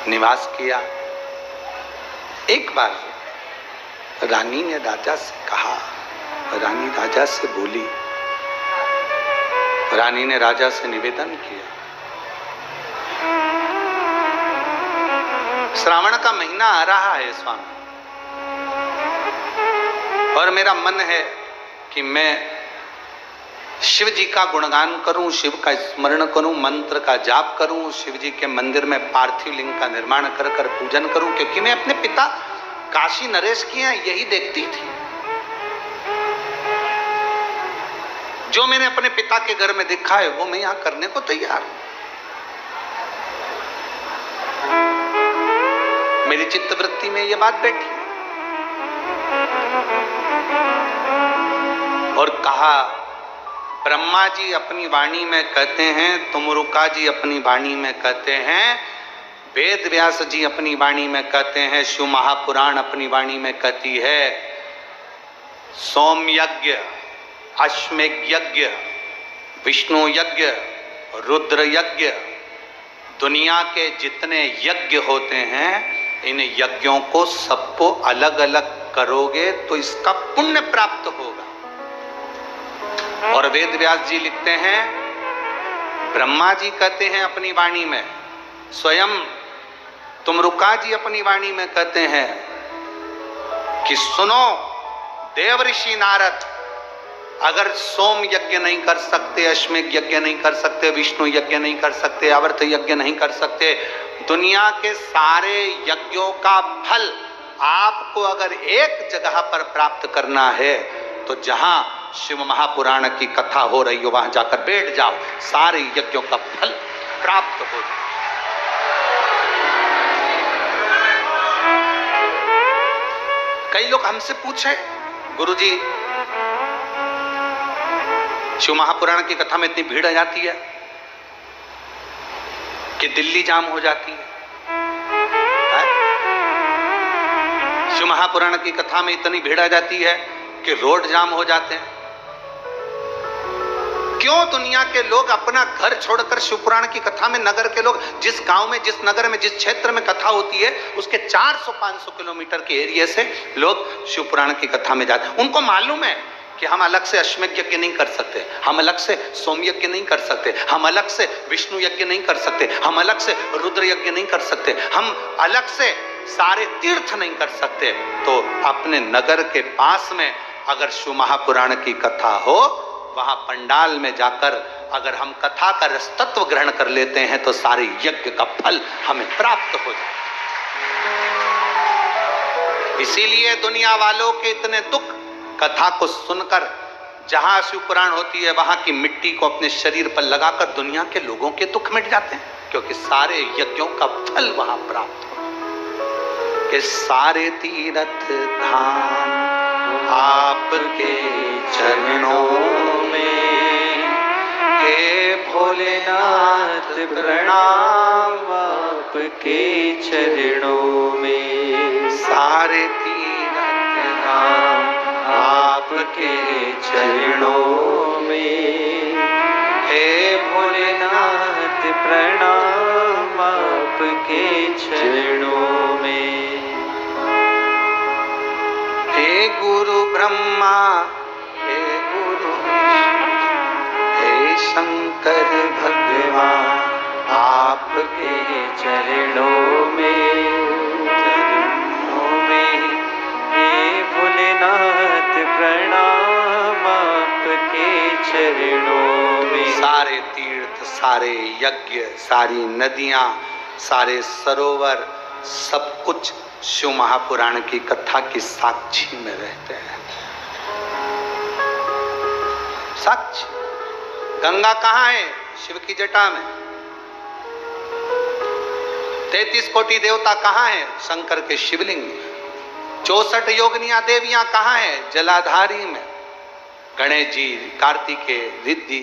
A: निवास किया। एक बार रानी ने राजा से कहा, रानी राजा से बोली, रानी ने राजा से निवेदन किया, श्रावण का महीना आ रहा है स्वामी, और मेरा मन है कि मैं शिव जी का गुणगान करूं, शिव का स्मरण करूं, मंत्र का जाप करूं, शिव जी के मंदिर में पार्थिव लिंग का निर्माण कर कर पूजन करूं, क्योंकि मैं अपने पिता काशी नरेश की यहाँ यही देखती थी। जो मैंने अपने पिता के घर में देखा है वो मैं यहाँ करने को तैयार हूं। मेरी चित्तवृत्ति में ये बात बैठी और कहा, ब्रह्मा जी अपनी वाणी में कहते हैं, तुमरुका जी अपनी वाणी में कहते हैं, वेद व्यास जी अपनी वाणी में कहते हैं, शिव महापुराण अपनी वाणी में कहती है, सोम यज्ञ, अश्वमेघ यज्ञ, विष्णु यज्ञ, रुद्र यज्ञ, दुनिया के जितने यज्ञ होते हैं, इन यज्ञों को सबको अलग अलग करोगे तो इसका पुण्य प्राप्त होगा। और वेद व्यास जी लिखते हैं, ब्रह्मा जी कहते हैं अपनी वाणी में, स्वयं तुमरुका जी अपनी वाणी में कहते हैं कि सुनो देव ऋषि नारद, अगर सोम यज्ञ नहीं कर सकते, अश्वमेघ यज्ञ नहीं कर सकते, विष्णु यज्ञ नहीं कर सकते, आवर्त यज्ञ नहीं कर सकते, दुनिया के सारे यज्ञों का फल आपको अगर एक जगह पर प्राप्त करना है तो जहां शिव महापुराण की कथा हो रही हो वहां जाकर बैठ जाओ, सारे यज्ञों का फल प्राप्त हो जाए। कई लोग हमसे पूछे, गुरुजी शिव महापुराण की कथा में इतनी भीड़ आ जाती है कि दिल्ली जाम हो जाती है? शिव महापुराण की कथा में इतनी भीड़ आ जाती है कि रोड जाम हो जाते हैं। क्यों दुनिया के लोग अपना घर छोड़कर शिवपुराण की कथा में, नगर के लोग जिस गांव में, जिस नगर में, जिस क्षेत्र में कथा होती है उसके 400-500 किलोमीटर के एरिया से लोग शिवपुराण की कथा में जाते हैं। उनको मालूम है कि हम अलग से अश्वमेघ यज्ञ नहीं कर सकते, हम अलग से सोम यज्ञ नहीं कर सकते, हम अलग से विष्णु यज्ञ नहीं कर सकते, हम अलग से रुद्र यज्ञ नहीं कर सकते, हम अलग से सारे तीर्थ नहीं कर सकते। तो अपने नगर के पास में अगर शिव महापुराण की कथा हो, वहां पंडाल में जाकर अगर हम कथा का रसतत्व ग्रहण कर लेते हैं तो सारे यज्ञ का फल हमें प्राप्त हो जाए। इसीलिए दुनिया वालों के इतने दुख कथा को सुनकर जहां शिवपुराण होती है वहां की मिट्टी को अपने शरीर पर लगाकर दुनिया के लोगों के दुख मिट जाते हैं, क्योंकि सारे यज्ञों का फल वहां प्राप्त हो। कि सारे तीर्थ धाम आपके चरणों में,
B: हे भोलेनाथ प्रणाम आपके चरणों में।
A: सारे तीर्थ धाम
B: आपके चरणों में, हे भोलेनाथ प्रणाम आपके चरणों में।
A: हे गुरु ब्रह्मा, हे गुरु हे शंकर भगवान, आपके
B: चरणों में, हे भोलेनाथ प्रणाम आपके चरणों में।
A: सारे तीर्थ, सारे यज्ञ, सारी नदियां, सारे सरोवर, सब कुछ शिव महापुराण की कथा की साक्षी में रहते हैं। साक्षी। गंगा कहाँ है? शिव की जटा में। 33 कोटि देवता कहाँ है? शंकर के शिवलिंग में। 64 योगिनियां देवियां कहाँ है? जलाधारी में। गणेश जी, कार्तिकेय, रिद्धि